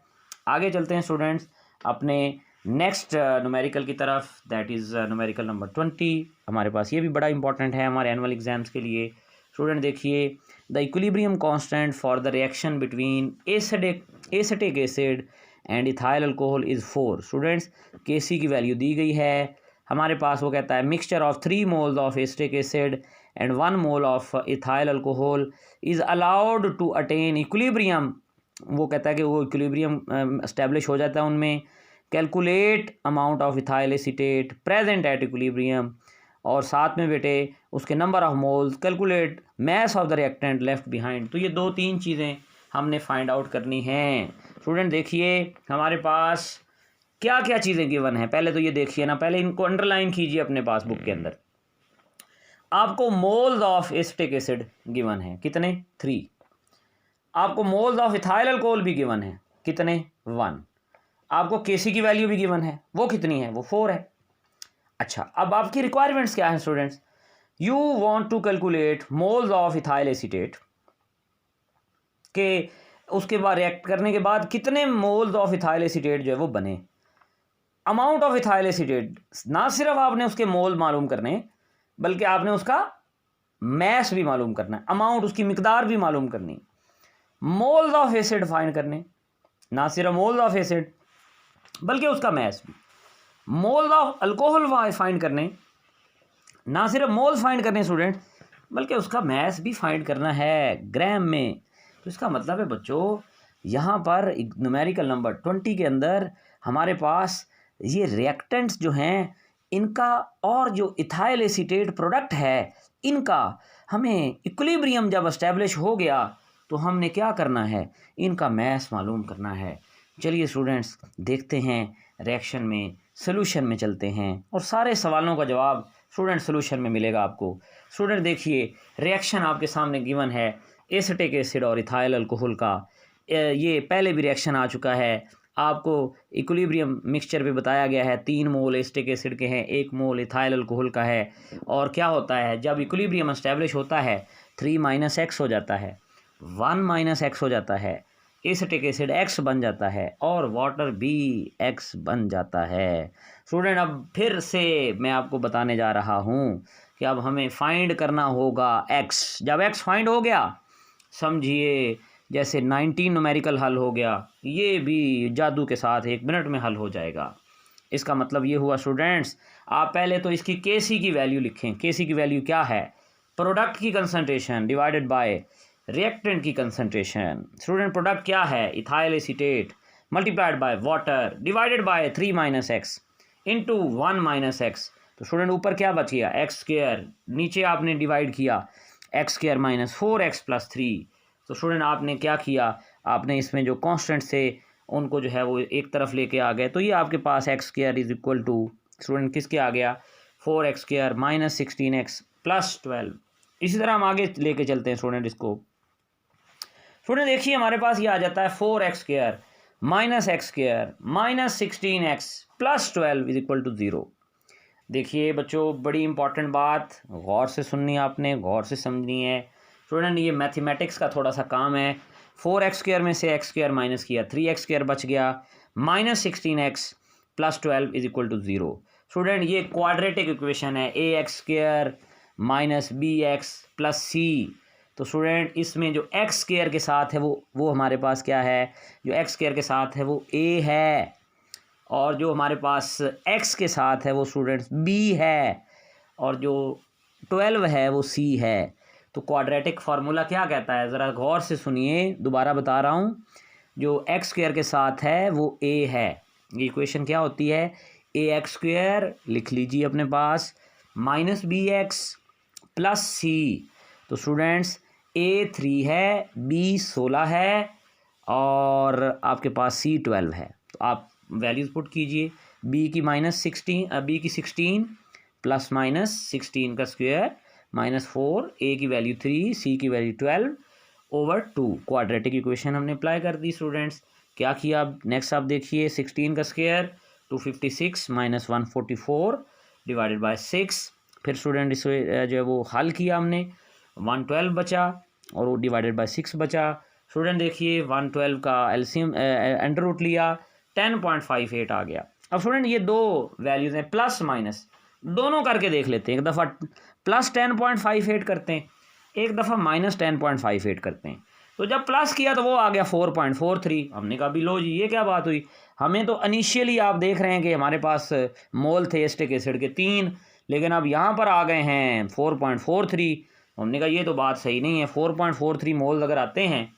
S1: आगे चलते हैं स्टूडेंट्स अपने नेक्स्ट न्यूमेरिकल की तरफ, दैट इज़ न्यूमेरिकल नंबर 20। हमारे पास ये भी बड़ा इंपॉर्टेंट है हमारे एनुअल एग्जाम्स के लिए। स्टूडेंट देखिए, the equilibrium constant for the reaction between acetic acid and ethyl alcohol is 4। Students, Kc की वैल्यू दी गई है हमारे पास, वो कहता है mixture of 3 moles of acetic acid and 1 mole of ethyl alcohol is allowed to attain equilibrium. वो कहता है कि वो इक्विलिब्रियम एस्टेब्लिश हो जाता है उनमें। Calculate amount of ethyl acetate present at equilibrium, और साथ में बेटे उसके number of moles, calculate mass of the reactant left behind. तो ये 2-3 चीज़ें हमने फाइंड आउट करनी हैं। स्टूडेंट देखिए हमारे पास क्या क्या चीज़ें गिवन है, पहले तो ये देखिए ना, पहले इनको अंडरलाइन कीजिए अपने पास बुक के अंदर। आपको moles of acetic acid given है, कितने 3। आपको मोल्स ऑफ इथाइल अल्कोहल भी गिवन है, कितने 1। आपको Kc की वैल्यू भी गिवन है, वो कितनी है, वो 4 है। अच्छा, अब आपकी रिक्वायरमेंट्स क्या है students, you want to calculate moles of ethyl acetate के उसके बाद रिएक्ट करने के बाद कितने मोल्स ऑफ इथाइल एसीटेट जो है वो बने। अमाउंट ऑफ इथाइल एसीटेट, ना सिर्फ आपने उसके मोल मालूम करने बल्कि आपने उसका मैस भी मालूम करना है, अमाउंट उसकी मिकदार भी मालूम करनी। मोल्स ऑफ एसिड फाइंड करने, ना सिर्फ मोल्स ऑफ एसिड बल्कि उसका मैस भी। मोल्स ऑफ अल्कोहल फाइंड करने, ना सिर्फ मोल्स फाइंड करने स्टूडेंट बल्कि उसका मैस भी फाइंड करना है ग्राम में। तो इसका मतलब है बच्चों, यहाँ पर न्यूमेरिकल नंबर 20 के अंदर हमारे पास ये रिएक्टेंट्स जो हैं इनका और जो इथाइल एसीटेट प्रोडक्ट है इनका हमें इक्विलिब्रियम जब एस्टेब्लिश हो गया तो हमने क्या करना है, इनका मैस मालूम करना है। चलिए स्टूडेंट्स देखते हैं रिएक्शन में, सोल्यूशन में चलते हैं और सारे सवालों का जवाब स्टूडेंट सोल्यूशन में मिलेगा आपको। स्टूडेंट देखिए रिएक्शन आपके सामने गिवन है एसिटिक एसिड और इथाइल अल्कोहल का। ये पहले भी रिएक्शन आ चुका है, आपको इक्विलिब्रियम मिक्सचर पे बताया गया है 3 मोल एसिटिक एसिड के हैं, 1 मोल इथाइल अल्कोहल का है। और क्या होता है जब इक्विलिब्रियम एस्टेब्लिश होता है 3 - x हो जाता है, 1 - x हो जाता है, एसिटिक एसिड x बन जाता है और वाटर भी x बन जाता है। स्टूडेंट अब फिर से मैं आपको बताने जा रहा हूँ कि अब हमें फाइंड करना होगा x। जब x फाइंड हो गया समझिए जैसे 19 न्यूमेरिकल हल हो गया, ये भी जादू के साथ 1 मिनट में हल हो जाएगा। इसका मतलब ये हुआ स्टूडेंट्स, आप पहले तो इसकी Kc की वैल्यू लिखें। Kc की वैल्यू क्या है, प्रोडक्ट की कंसंट्रेशन डिवाइडेड बाय रिएक्टेंट की कंसंट्रेशन। स्टूडेंट प्रोडक्ट क्या है, ethyl acetate multiplied by water divided by 3 - x into 1 - x। तो स्टूडेंट ऊपर क्या बच गया x², नीचे आपने डिवाइड किया x² - 4x + 3। तो स्टूडेंट आपने क्या किया, आपने इसमें जो कांस्टेंट्स थे उनको जो है वो एक तरफ लेके आ गए, तो ये आपके पास x² is equal to student किसके आ गया 4x² - 16x + 12। इसी तरह हम आगे लेके चलते हैं स्टूडेंट इसको। स्टूडेंट देखिए हमारे पास ये आ जाता है 4x² - x² - 16x + 12 is equal to 0। देखिए बच्चों, बड़ी इंपॉर्टेंट बात गौर से सुननी है आपने, गौर से समझनी है। स्टूडेंट ये मैथमेटिक्स का थोड़ा सा काम है। 4x² में से x² माइनस किया, 3x² बच गया, -16x + 12 is equal to 0। Student ये क्वाड्रेटिक इक्वेशन है, ax² - bx + c। तो स्टूडेंट इसमें जो x² के साथ है वो हमारे पास क्या है, जो x² के साथ है वो a है, और जो हमारे पास x के साथ है वो स्टूडेंट्स b है, और जो 12 है वो c है। तो क्वाड्रेटिक फार्मूला क्या कहता है, ज़रा गौर से सुनिए, दोबारा बता रहा हूँ। जो x² के साथ है वो a है, ये इक्वेशन क्या होती है, ax² लिख लीजिए अपने पास -bx + c। तो स्टूडेंट्स a 3 है, b 16 है, और आपके पास c 12 है। तो आप वैल्यूज़ पुट कीजिए, b की -16 प्लस -16 का स्क्वायर -4, a की वैल्यू 3, c की वैल्यू 12/2। क्वाड्रेटिक इक्वेशन हमने अप्लाई कर दी स्टूडेंट्स। क्या किया अब, नेक्स्ट आप देखिए, 16 का स्क्वायर 256 - 144 डिवाइडेड बाय 6। फिर स्टूडेंट इसे जो है वो हल किया हमने, 112 बचा और वो डिवाइडेड बाय 6 बचा। स्टूडेंट देखिए 112 का एलसीएम अंडर रूट लिया, 10.58 आ गया। अब स्टूडेंट ये दो वैल्यूज़ हैं, प्लस माइनस दोनों करके देख लेते हैं। एक दफ़ा +10.58 करते हैं, एक दफ़ा -10.58 करते हैं। तो जब प्लस किया तो वो आ गया 4.43। हमने कहा भी लो जी, ये क्या बात हुई। हमें तो इनिशियली आप देख रहे हैं कि हमारे पास मोल थे एसिटिक एसिड के 3, लेकिन अब यहाँ पर आ गए हैं 4.43। हमने कहा ये तो बात सही नहीं है, 4.43 मोल अगर आते हैं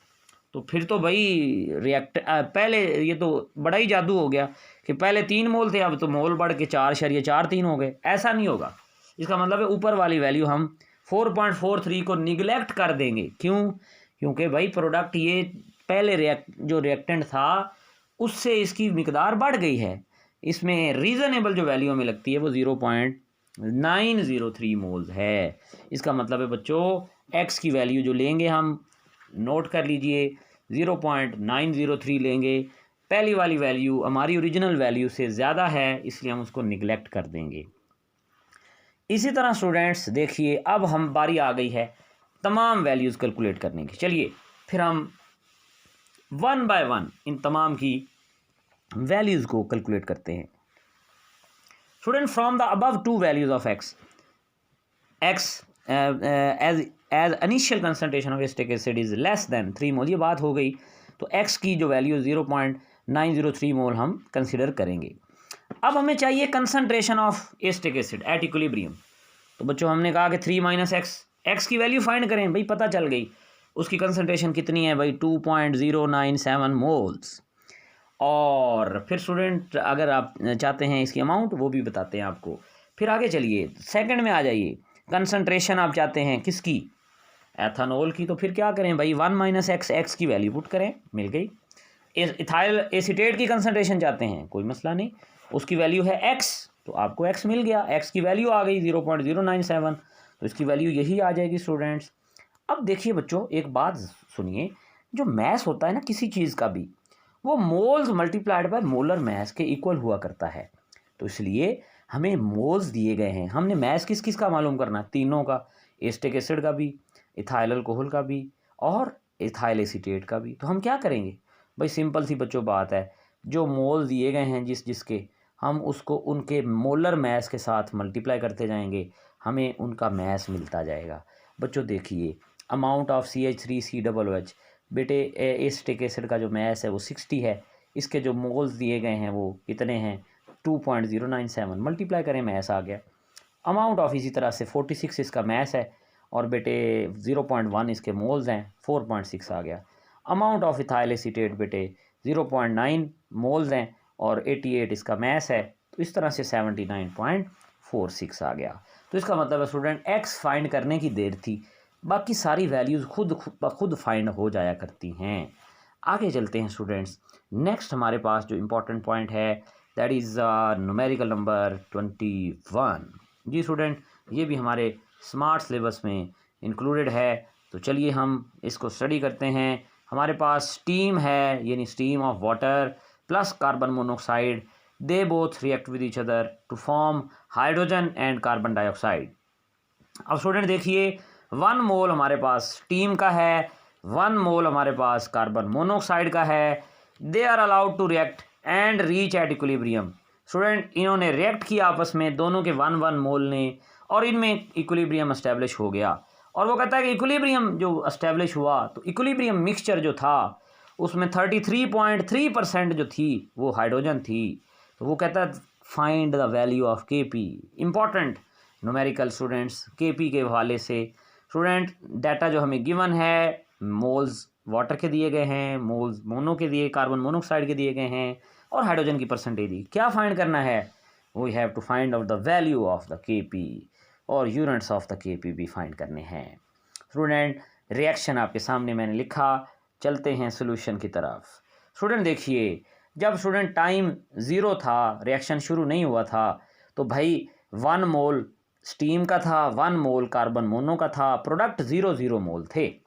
S1: तो फिर तो भाई पहले ये तो बड़ा ही जादू हो गया कि पहले 3 मोल थे, अब तो मोल बढ़ के 4.43 हो गए। ऐसा नहीं होगा, इसका मतलब है ऊपर वाली वैल्यू हम 4.43 को निगलेक्ट कर देंगे। क्यों? क्योंकि भाई प्रोडक्ट ये पहले जो रिएक्टेंट था उससे इसकी मिकदार बढ़ गई है। इसमें रीज़नेबल जो वैल्यू हमें लगती है वो 0.903 मोल्स है। इसका मतलब है बच्चों, एक्स की वैल्यू जो लेंगे हम, नोट कर लीजिए, 0.903 लेंगे। पहली वाली वैल्यू हमारी ओरिजिनल वैल्यू से ज़्यादा है, इसलिए हम उसको निगलेक्ट कर देंगे। इसी तरह स्टूडेंट्स देखिए, अब हम बारी आ गई है तमाम वैल्यूज़ कैलकुलेट करने की। चलिए फिर हम 1 बाय 1 इन तमाम की वैल्यूज़ को कैलकुलेट करते हैं। Student from the above 2 values of x as initial concentration of acetic acid is less than 3 mole, ये बात हो गई। तो एक्स की जो वैल्यू 0.903 मोल हम कंसिडर करेंगे। अब हमें चाहिए concentration of acetic acid at equilibrium. तो बच्चों हमने कहा कि 3 - एक्स की वैल्यू फाइंड करें। भाई पता चल गई उसकी कंसनट्रेशन कितनी है, भाई 2.097 मोल्स। और फिर स्टूडेंट अगर आप चाहते हैं इसकी अमाउंट, वो भी बताते हैं आपको। फिर आगे चलिए, सेकंड में आ जाइए। कंसनट्रेशन आप चाहते हैं किसकी, एथानॉल की। तो फिर क्या करें भाई, 1 - एक्स की वैल्यू पुट करें, मिल गई। इथाइल एसीटेट की कंसनट्रेशन चाहते हैं, कोई मसला नहीं, उसकी वैल्यू है एक्स, तो आपको एक्स मिल गया, एक्स की वैल्यू आ गई 0.097, तो इसकी वैल्यू यही आ जाएगी स्टूडेंट्स। अब देखिए बच्चों, एक बात सुनिए, जो मैस होता है ना किसी चीज़ का भी, वो moles multiplied by molar mass के इक्वल हुआ करता है। तो इसलिए हमें मोल्स दिए गए हैं, हमने मैस किस किस का मालूम करना है, तीनों का, एसिटिक एसिड का भी, इथाइल अल्कोहल का भी, और इथाइल एसीटेट का भी। तो हम क्या करेंगे भाई, सिंपल सी बच्चों बात है, जो मोल दिए गए हैं जिसके, हम उसको उनके मोलर मैस के साथ मल्टीप्लाई करते जाएंगे, हमें उनका मैस मिलता जाएगा। बच्चों देखिए, अमाउंट ऑफ CH3COOH, बेटे एसिटिक एसिड का जो मैस है वो 60 है, इसके जो मोल्स दिए गए हैं वो कितने हैं, 2.097, मल्टीप्लाई करें मैस आ गया। अमाउंट ऑफ इसी तरह से 46 इसका मैस है, और बेटे 0.1 इसके मोल्स हैं, 4.6 आ गया। अमाउंट ऑफ इथाइल एसीटेट बेटे 0.9 मोल्स हैं, और 88 इसका मैस है, तो इस तरह से 79.46 आ गया। तो इसका मतलब है स्टूडेंट, एक्स फाइंड करने की देर थी, बाकी सारी वैल्यूज़ खुद फाइंड हो जाया करती हैं। आगे चलते हैं स्टूडेंट्स। नेक्स्ट हमारे पास जो इम्पोर्टेंट पॉइंट है, दैट इज़ न्यूमेरिकल नंबर 21। जी स्टूडेंट, ये भी हमारे स्मार्ट सिलेबस में इंक्लूडेड है। तो चलिए हम इसको स्टडी करते हैं। हमारे पास स्टीम है, यानी steam of water plus carbon monoxide they both react with each other to form hydrogen and carbon dioxide. अब स्टूडेंट देखिए 1 मोल हमारे पास स्टीम का है, 1 मोल हमारे पास कार्बन मोनोऑक्साइड का है। They are allowed to react and reach at equilibrium. Student इन्होंने react किया आपस में, दोनों के 1 मोल ने, और इनमें इक्विलिब्रियम एस्टेब्लिश हो गया। और वो कहता है कि इक्विलिब्रियम जो एस्टेब्लिश हुआ तो इक्विलिब्रियम मिक्सचर जो था उसमें 33.3% जो थी वो हाइड्रोजन थी। तो वो कहता है find the value of Kp। Important numerical students Kp के हवाले से। स्टूडेंट डाटा जो हमें गिवन है, मोल्स वाटर के दिए गए हैं, मोल्स मोनो के दिए, कार्बन मोनोऑक्साइड के दिए गए हैं, और हाइड्रोजन की परसेंटेज दी। क्या फाइंड करना है? We have to find out the value of the Kp, और यूनिट्स ऑफ द Kp भी फाइंड करने हैं। स्टूडेंट रिएक्शन आपके सामने मैंने लिखा, चलते हैं सोल्यूशन की तरफ। स्टूडेंट देखिए जब स्टूडेंट टाइम 0 था, रिएक्शन शुरू नहीं हुआ था, तो भाई 1 मोल स्टीम का था, 1 मोल कार्बन मोनो का था, प्रोडक्ट 0 मोल थे।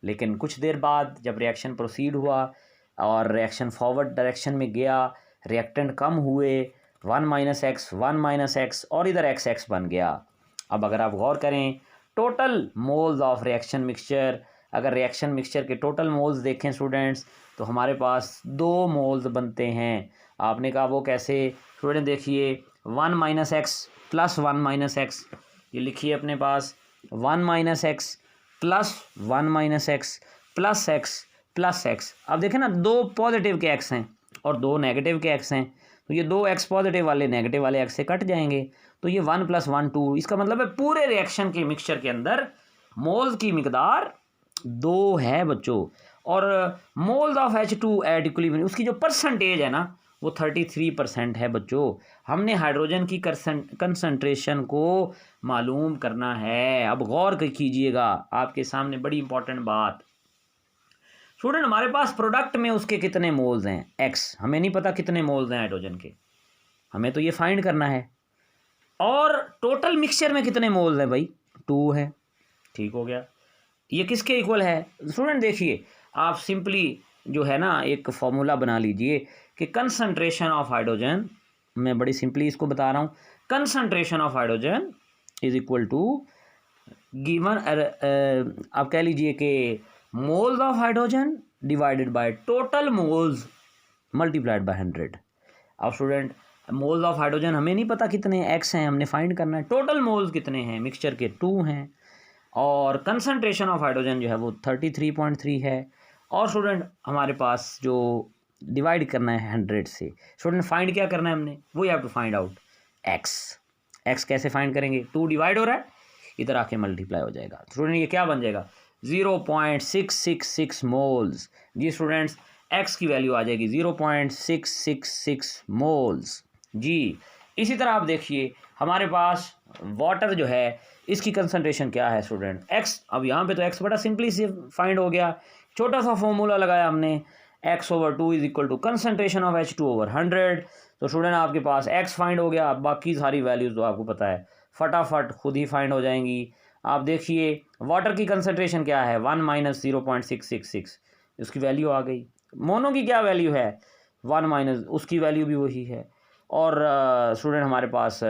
S1: लेकिन कुछ देर बाद जब रिएक्शन प्रोसीड हुआ और रिएक्शन फॉरवर्ड डायरेक्शन में गया, रिएक्टेंट कम हुए, 1 - x और इधर x बन गया। अब अगर आप गौर करें total moles of reaction mixture, अगर रिएक्शन मिक्सचर के टोटल मोल्स देखें स्टूडेंट्स तो हमारे पास 2 मोल्स बनते हैं। आपने कहा वो कैसे? स्टूडेंट देखिए 1 - x प्लस 1 - x, ये लिखिए अपने पास 1 - x plus 1 - x plus x। अब देखें ना 2 पॉजिटिव के x हैं और 2 नेगेटिव के x हैं, तो ये 2 x पॉजिटिव वाले नेगेटिव वाले x से कट जाएंगे, तो ये 1 + 1 2। इसका मतलब है पूरे रिएक्शन के मिक्सचर के अंदर मोल्स की मिकदार 2 है बच्चों। और moles of H2 at equilibrium, उसकी जो परसेंटेज है ना वो 33% है बच्चों। हमने हाइड्रोजन की कंसंट्रेशन को मालूम करना है। अब गौर कीजिएगा, आपके सामने बड़ी इंपॉर्टेंट बात। स्टूडेंट हमारे पास प्रोडक्ट में उसके कितने मोल्स हैं? x, हमें नहीं पता कितने मोल्स हैं हाइड्रोजन के, हमें तो ये फाइंड करना है। और टोटल मिक्सचर में कितने मोल्स हैं भाई? 2 है। ठीक हो गया। ये किसके इक्वल है? स्टूडेंट देखिए आप सिंपली जो है ना एक फॉर्मूला बना लीजिए कि कंसंट्रेशन ऑफ हाइड्रोजन, मैं बड़ी सिंपली इसको बता रहा हूँ, concentration of hydrogen is equal to given, आप कह लीजिए कि moles of hydrogen divided by total moles multiplied by 100। अब स्टूडेंट मोल्स ऑफ हाइड्रोजन हमें नहीं पता कितने x हैं, हमने फाइंड करना है। टोटल मोल्स कितने हैं मिक्सचर के? 2 हैं। और कंसंट्रेशन ऑफ हाइड्रोजन जो है वो 33.3 है। और स्टूडेंट हमारे पास जो डिवाइड करना है 100 से, स्टूडेंट फाइंड क्या करना है हमने? We have to find out x कैसे फाइंड करेंगे? 2 डिवाइड हो रहा है, इधर आके मल्टीप्लाई हो जाएगा। स्टूडेंट ये क्या बन जाएगा? 0.666 मोल्स। जी स्टूडेंट्स x की वैल्यू आ जाएगी 0.666 मोल्स जी। इसी तरह आप देखिए हमारे पास वाटर जो है इसकी कंसंट्रेशन क्या है स्टूडेंट? x। अब यहाँ पे तो x बड़ा सिंपली से फाइंड हो गया, छोटा सा फॉर्मूला लगाया हमने, x/2 is equal to concentration of H2/100। तो स्टूडेंट आपके पास x फाइंड हो गया, बाकी सारी वैल्यूज़ तो आपको पता है फटाफट खुद ही फाइंड हो जाएंगी। आप देखिए वाटर की कंसंट्रेशन क्या है? 1 - 0.666, उसकी वैल्यू आ गई। मोनो की क्या वैल्यू है? 1 - उसकी वैल्यू भी वही है। और स्टूडेंट हमारे पास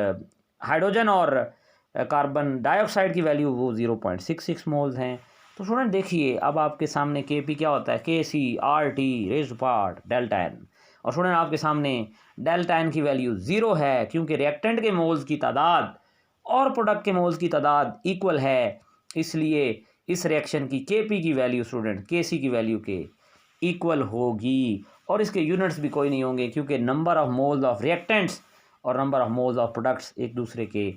S1: हाइड्रोजन और कार्बन डाइऑक्साइड की वैल्यू वो 0.66 मोल्स हैं। तो स्टूडेंट देखिए अब आपके सामने Kp क्या होता है? KC/RT⁻⁴ delta n। और स्टूडेंट आपके सामने डेल्टा n की वैल्यू 0 है, क्योंकि रिएक्टेंट के मोल्स की तादाद और प्रोडक्ट के मोल्स की तादाद इक्वल है, इसलिए इस रिएक्शन की Kp की वैल्यू स्टूडेंट Kc की वैल्यू के इक्वल होगी। और इसके यूनिट्स भी कोई नहीं होंगे, क्योंकि number of moles of reactants और number of moles of products एक दूसरे के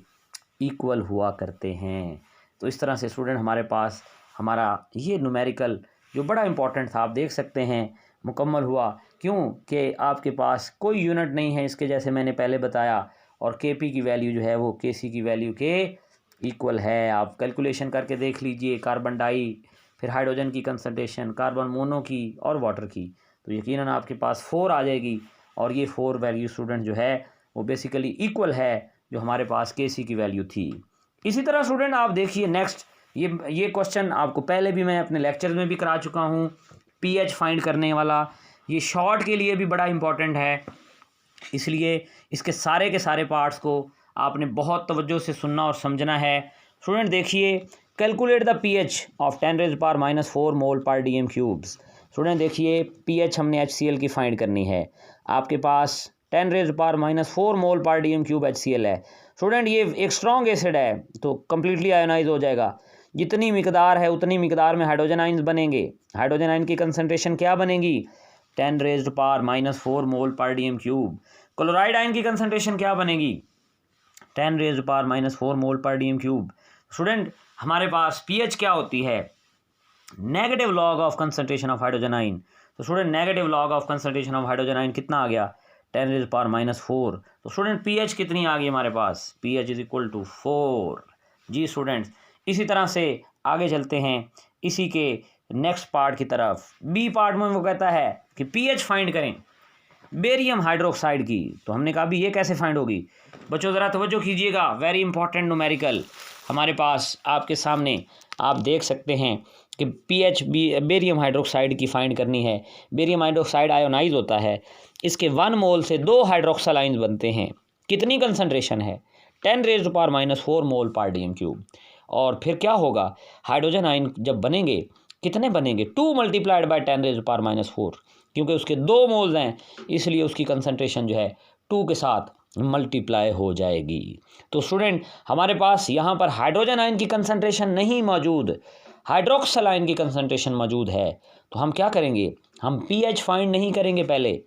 S1: इक्वल हुआ करते हैं। तो इस तरह से स्टूडेंट हमारे पास हमारा ये न्यूमेरिकल जो बड़ा इंपॉर्टेंट था, आप देख सकते हैं मुकम्मल हुआ। क्यों कि आपके पास कोई यूनिट नहीं है इसके, जैसे मैंने पहले बताया, और Kp की वैल्यू जो है वो Kc की वैल्यू के इक्वल है। आप कैलकुलेशन करके देख लीजिए, कार्बन डाई, फिर हाइड्रोजन की कंसंट्रेशन, कार्बन मोनो की और वाटर की, तो यकीनन आपके पास 4 आ जाएगी। और ये 4 वैल्यू स्टूडेंट जो है वो बेसिकली इक्वल है जो हमारे पास Kc की वैल्यू थी। इसी तरह स्टूडेंट आप देखिए नेक्स्ट, ये क्वेश्चन आपको पहले भी मैं अपने लेक्चर में भी करा चुका हूँ, pH फाइंड करने वाला। ये शॉर्ट के लिए भी बड़ा इंपॉर्टेंट है। इसलिए इसके सारे के सारे पार्ट्स को आपने बहुत तवज्जो से सुनना और समझना है। स्टूडेंट देखिए, कैलकुलेट द पीएच ऑफ 10⁻⁴ मोल पर डीएम क्यूब्स। स्टूडेंट देखिए, पीएच हमने HCl की फाइंड करनी है। आपके पास 10⁻⁴ मोल पर डीएम क्यूब HCl है। स्टूडेंट ये एक स्ट्रॉन्ग एसिड है तो कम्प्लीटली आयोनाइज हो जाएगा। जितनी मिकदार है उतनी मिकदार में हाइड्रोजन आइंस बनेंगे। हाइड्रोजन आइन की कंसंट्रेशन क्या बनेगी? 10⁻⁴ मोल पर डीएम क्यूब। क्लोराइड आइन की कंसंट्रेशन क्या बनेगी? 10⁻⁴ मोल पर डीएम क्यूब। स्टूडेंट हमारे पास पीएच क्या होती है? Negative log of concentration of hydrogen ion. तो student negative log of concentration of hydrogen ion कितना आ गया? 10⁻⁴। तो स्टूडेंट पीएच कितनी आ गई हमारे पास? PH is equal to 4। जी स्टूडेंट्स, इसी तरह से आगे चलते हैं इसी के नेक्स्ट पार्ट की तरफ। बी पार्ट में वो कहता है कि पीएच फाइंड करें बेरियम हाइड्रोक्साइड की। तो हमने कहा भी ये कैसे फाइंड होगी? बच्चों ज़रा तवज्जो कीजिएगा, वेरी इंपॉर्टेंट न्यूमेरिकल हमारे पास आपके सामने आप देख सकते हैं कि पीएच बेरियम हाइड्रोक्साइड की फाइंड करनी है। बेरियम हाइड्रोक्साइड आयोनाइज होता है। इसके 1 मोल से 2 हाइड्रोक्सल आइंस बनते हैं। कितनी कंसंट्रेशन है? 10⁻⁴ मोल पर डीएम क्यूब। और फिर क्या होगा? हाइड्रोजन आइन जब बनेंगे कितने बनेंगे? 2 मल्टीप्लाइड बाय 10⁻⁴, क्योंकि उसके 2 मोल्स हैं इसलिए उसकी कंसंट्रेशन जो है 2 के साथ मल्टीप्लाई हो जाएगी। तो स्टूडेंट हमारे पास यहाँ पर हाइड्रोजन आइन की कंसंट्रेशन नहीं मौजूद, हाइड्रोक्सल आइन की कंसंट्रेशन मौजूद है। तो हम क्या करेंगे? हम पीएच फाइंड नहीं करेंगे, पहले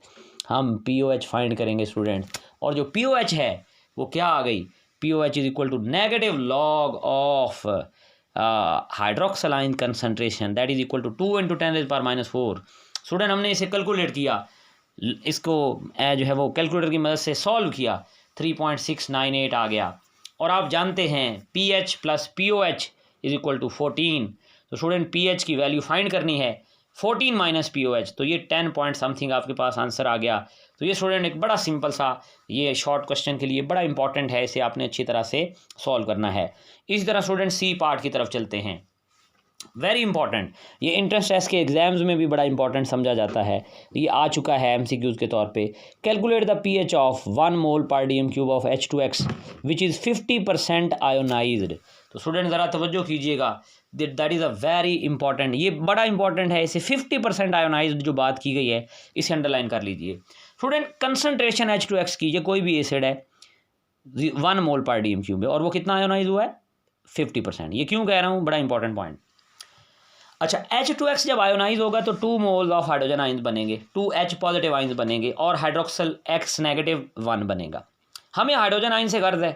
S1: हम पीओएच फाइंड करेंगे स्टूडेंट। और जो पीओएच है वो क्या आ गई? POH is equal to negative log of hydroxyl ion concentration, that is equal to 2 × 10⁻⁴। Student हमने इसे कैलकुलेट किया, इसको जो है वो कैलकुलेटर की मदद से सॉल्व किया, 3.698 आ गया। और आप जानते हैं pH plus pOH is equal to 14। तो स्टूडेंट पीएच की वैल्यू फाइंड करनी है, 14 माइनस पीओएच, तो ये 10 पॉइंट समथिंग आपके पास आंसर आ गया। तो ये स्टूडेंट एक बड़ा सिंपल सा ये शॉर्ट क्वेश्चन के लिए बड़ा इंपॉर्टेंट है, इसे आपने अच्छी तरह से सॉल्व करना है। इसी तरह स्टूडेंट सी पार्ट की तरफ चलते हैं। वेरी इंपॉर्टेंट, ये इंट्रेंस टेस्ट के एग्जाम्स में भी बड़ा इंपॉर्टेंट समझा जाता है। ये आ चुका है एमसीक्यूज के तौर पे। कैलकुलेट द पीएच ऑफ 1 मोल पर DM cube of H2X which is 50% ionised. तो स्टूडेंट ज़रा तवज्जो कीजिएगा, that is a very important, ये बड़ा इंपॉर्टेंट है। इसे 50% आयोनाइज्ड जो बात की गई है इसे अंडरलाइन कर लीजिए। स्टूडेंट कंसनट्रेशन H2X की, ये कोई भी एसिड है, 1 मोल पर डीएम क्यूब है और वो कितना आयोनाइज हुआ है? 50%। ये क्यों कह रहा हूँ? बड़ा इंपॉर्टेंट पॉइंट। अच्छा, H2X जब आयोनाइज होगा तो 2 मोल ऑफ हाइड्रोजन आइंस बनेंगे, 2H पॉजिटिव आइंस बनेंगे और हाइड्रोक्सल X नेगेटिव 1 बनेगा। हमें हाइड्रोजन आइन से गर्ज है।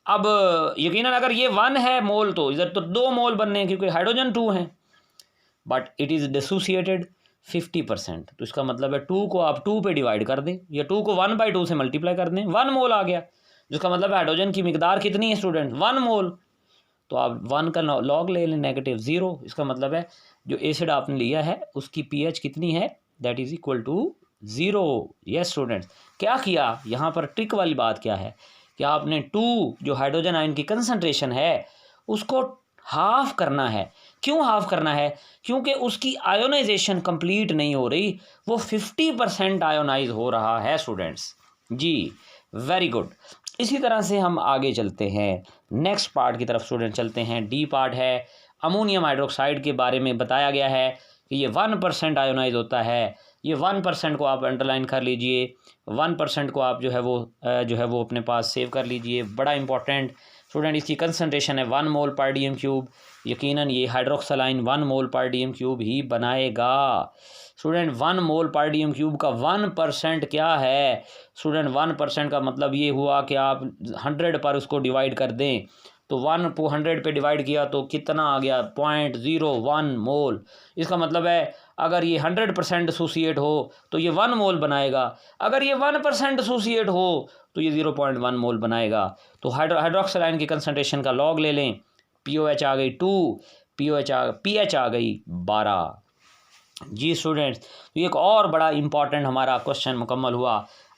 S1: अब यकीनन अगर ये 1 है मोल तो इधर तो 2 मोल बनने हैं क्योंकि हाइड्रोजन 2 हैं, बट इट इज़ डिसोसिएटेड 50%। तो इसका मतलब है 2 को आप 2 पे डिवाइड कर दें या 2 को 1/2 से मल्टीप्लाई कर दें, 1 मोल आ गया, जिसका मतलब है हाइड्रोजन की मिकदार कितनी है स्टूडेंट? 1 मोल। तो आप 1 का लॉग ले लें, -0। इसका मतलब है जो एसिड आपने लिया है उसकी पीएच कितनी है? That is equal to 0। Yes students, क्या किया यहाँ पर? ट्रिक वाली बात क्या है कि आपने 2 जो हाइड्रोजन आयन की कंसंट्रेशन है उसको हाफ करना है। क्यों हाफ करना है? क्योंकि उसकी आयोनाइजेशन कंप्लीट नहीं हो रही, वो 50% आयोनाइज हो रहा है स्टूडेंट्स। जी वेरी गुड। इसी तरह से हम आगे चलते हैं, नेक्स्ट पार्ट की तरफ स्टूडेंट चलते हैं। डी पार्ट है, अमोनियम हाइड्रोक्साइड के बारे में बताया गया है कि ये 1% आयोनाइज होता है। ये 1% को आप अंडरलाइन कर लीजिए, 1% को आप जो है वो अपने पास सेव कर लीजिए। बड़ा इंपॉर्टेंट स्टूडेंट, इसकी कंसंट्रेशन है 1 मोल पर डीएम क्यूब। यकीनन ये हाइड्रोक्सलाइन 1 मोल पर डीएम क्यूब ही बनाएगा। स्टूडेंट 1 मोल पर डीएम क्यूब का 1% क्या है? स्टूडेंट 1% का मतलब ये हुआ कि आप 100 पर उसको डिवाइड कर दें, तो 1 को 100 पे डिवाइड किया तो कितना आ गया? 0.01 मोल। इसका मतलब है अगर ये 100% एसोसिएट हो तो ये 1 मोल बनाएगा, अगर ये 1% एसोसिएट हो तो ये 0.1 मोल बनाएगा। तो हाइड्रोक्सलाइन की कंसंट्रेशन का लॉग ले लें, पीओएच आ गई 2, पीएच आ गई 12। जी स्टूडेंट्स, तो एक और बड़ा इंपॉर्टेंट हमारा क्वेश्चन मुकम्मल हुआ।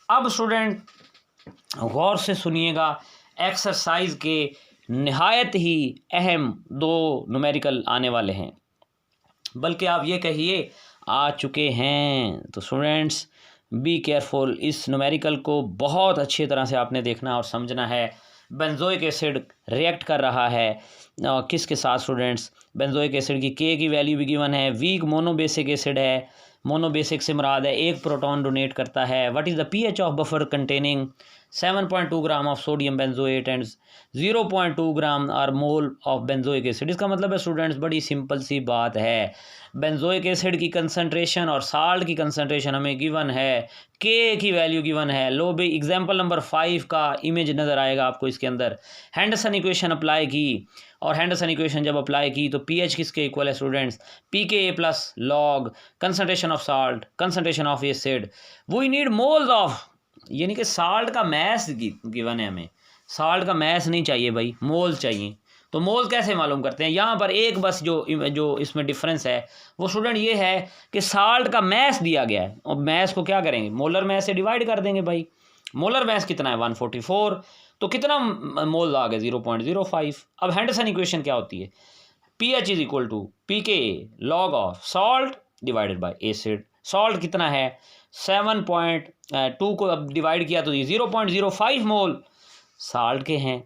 S1: अब स्टूडेंट गौर से सुनिएगा, एक्सरसाइज के निहायत ही अहम 2 न्यूमेरिकल आने वाले हैं, बल्कि आप ये कहिए आ चुके हैं। तो स्टूडेंट्स बी केयरफुल, इस न्यूमेरिकल को बहुत अच्छी तरह से आपने देखना और समझना है। बेंजोइक एसिड रिएक्ट कर रहा है किसके साथ स्टूडेंट्स, बेंजोइक एसिड की के की वैल्यू भी गिवन है, वीक मोनोबेसिक एसिड है, मोनोबेसिक से मुराद है एक प्रोटॉन डोनेट करता है। What is the pH of buffer containing 7.2 gram of sodium benzoate and 0.2 gram or mole of benzoic acid. इसका मतलब है स्टूडेंट्स बड़ी सिंपल सी बात है, बेंजोइक एसिड की कंसनट्रेशन और साल्ट की कंसनट्रेशन हमें गिवन है, के की वैल्यू गिवन है। लो भाई एग्जाम्पल नंबर 5 का इमेज नज़र आएगा आपको इसके अंदर। हैंडरसन इक्वेशन अप्लाई की, और हैंडरसन इक्वेशन जब अप्लाई की तो पीएच किसके इक्वल है students, P K A plus log concentration of salt concentration of acid. We need moles of, यानी कि साल्ट का मैस गिवन है हमें, साल्ट का मैस नहीं चाहिए भाई, मोल्स चाहिए। तो मोल कैसे मालूम करते हैं, यहाँ पर एक बस जो इसमें डिफरेंस है वो स्टूडेंट ये है कि साल्ट का मैस दिया गया है, और मैस को क्या करेंगे, मोलर मैस से डिवाइड कर देंगे भाई। मोलर मैस कितना है 144, तो कितना मोल आ गया 0.05। अब हैंडरसन इक्वेशन क्या होती है, P H is equal to P K log of salt divided by acid. Salt कितना है 7.2 को अब डिवाइड किया तो ये 0.05 मोल साल्ट के हैं,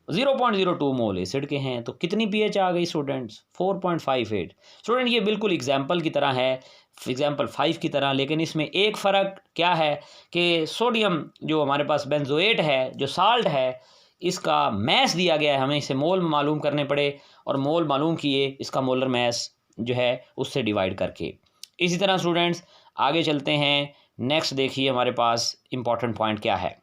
S1: 0.02 मोल एसिड के हैं। तो कितनी पीएच आ गई स्टूडेंट्स 4.58। स्टूडेंट ये बिल्कुल एग्जाम्पल की तरह है, एग्जाम्पल 5 की तरह, लेकिन इसमें एक फ़र्क क्या है कि सोडियम जो हमारे पास बेंजोएट है, जो साल्ट है, इसका मैस दिया गया है, हमें इसे मोल मालूम करने पड़े, और मोल मालूम किए इसका मोलर मैस जो है उससे डिवाइड करके। इसी तरह स्टूडेंट्स आगे चलते हैं, नेक्स्ट देखिए हमारे पास इंपॉर्टेंट पॉइंट क्या है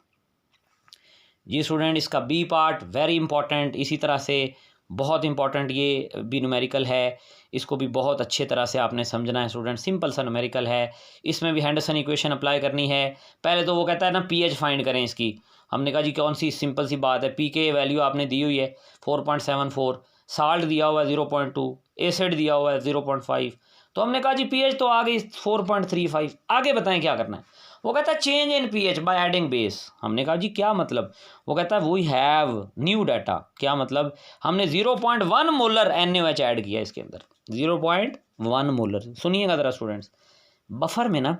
S1: जी स्टूडेंट, इसका बी पार्ट वेरी इंपॉर्टेंट, इसी तरह से बहुत इंपॉर्टेंट ये भी न्यूमेरिकल है, इसको भी बहुत अच्छे तरह से आपने समझना है स्टूडेंट। सिंपल सा न्यूमेरिकल है, इसमें भी हैंडरसन इक्वेशन अप्लाई करनी है। पहले तो वो कहता है ना पीएच फाइंड करें इसकी, हमने कहा जी कौन सी सिंपल सी बात है, पी के वैल्यू आपने दी हुई है 4.74, साल्ट दिया हुआ है 0.2, एसिड दिया हुआ है 0.5, तो हमने कहा जी पीएच तो आ गई 4.35। आगे बताएं क्या करना है। वो कहता है change in pH by adding base. हमने कहा जी क्या मतलब, वो कहता है वी हैव न्यू डाटा। क्या मतलब, हमने 0.1 मोलर NaOH ऐड किया इसके अंदर, 0.1 मोलर। सुनिएगा ज़रा स्टूडेंट्स, बफर में ना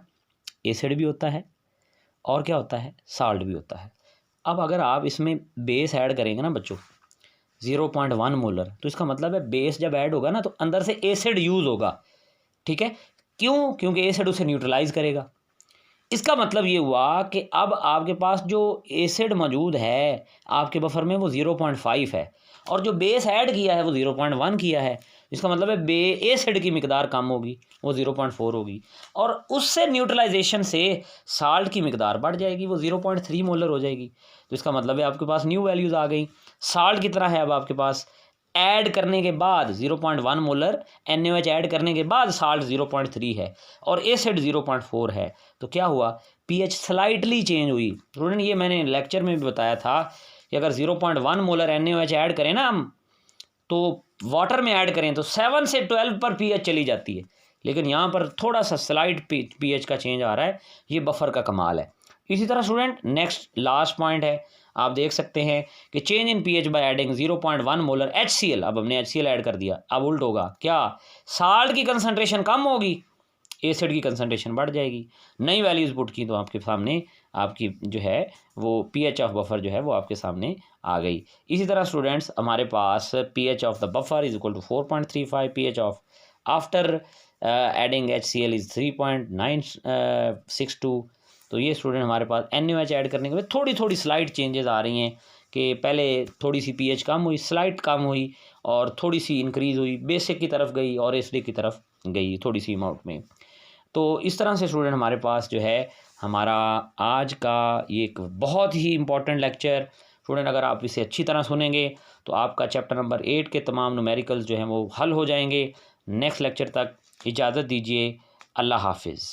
S1: एसिड भी होता है और क्या होता है, साल्ट भी होता है। अब अगर आप इसमें बेस ऐड करेंगे ना बच्चों 0.1 मोलर, तो इसका मतलब है बेस जब ऐड होगा ना तो अंदर से एसिड यूज़ होगा, ठीक है। क्यों, क्योंकि एसिड उसे न्यूट्रलाइज करेगा। इसका मतलब ये हुआ कि अब आपके पास जो एसिड मौजूद है आपके बफर में वो 0.5 है, और जो बेस ऐड किया है वो 0.1 किया है। इसका मतलब है एसिड की मिकदार कम होगी, वो 0.4 होगी, और उससे न्यूट्रलाइजेशन से साल्ट की मिकदार बढ़ जाएगी, वो 0.3 मोलर हो जाएगी। तो इसका मतलब है आपके पास न्यू वैल्यूज़ आ गई। साल्ट कितना है अब आपके पास, ऐड करने के बाद 0.1 मोलर NaOH ऐड करने के बाद साल्ट 0.3 है, और एसिड 0.4 है। तो क्या हुआ, पीएच स्लाइटली चेंज हुई। स्टूडेंट ये मैंने लेक्चर में भी बताया था कि अगर 0.1 मोलर NaOH ऐड करें ना हम, तो वाटर में ऐड करें तो 7 से 12 पर पीएच चली जाती है, लेकिन यहाँ पर थोड़ा सा स्लाइट पीएच का चेंज आ रहा है। ये बफर का कमाल है। इसी तरह स्टूडेंट नेक्स्ट लास्ट पॉइंट है, आप देख सकते हैं कि change in pH by adding 0.1 molar HCl। अब हमने HCl ऐड कर दिया, अब उल्ट होगा क्या, साल्ट की कंसंट्रेशन कम होगी, एसिड की कंसंट्रेशन बढ़ जाएगी। नई वैल्यूज़ पुट की तो आपके सामने आपकी जो है वो पीएच ऑफ बफर जो है वो आपके सामने आ गई। इसी तरह स्टूडेंट्स हमारे पास pH of the buffer is equal to 4.35, pH of after adding HCl is 3.962। तो ये स्टूडेंट हमारे पास NaOH ऐड करने के बाद थोड़ी थोड़ी स्लाइट चेंजेस आ रही हैं कि पहले थोड़ी सी पीएच कम हुई, स्लाइट कम हुई, और थोड़ी सी इंक्रीज़ हुई, बेसिक की तरफ गई और एसिडिक की तरफ गई थोड़ी सी अमाउंट में। तो इस तरह से स्टूडेंट हमारे पास जो है हमारा आज का ये एक बहुत ही इम्पॉर्टेंट लेक्चर। स्टूडेंट अगर आप इसे अच्छी तरह सुनेंगे तो आपका चैप्टर नंबर 8 के तमाम न्यूमेरिकल्स जो हैं वो हल हो जाएंगे। नेक्स्ट लेक्चर तक इजाज़त दीजिए, अल्लाह हाफिज़।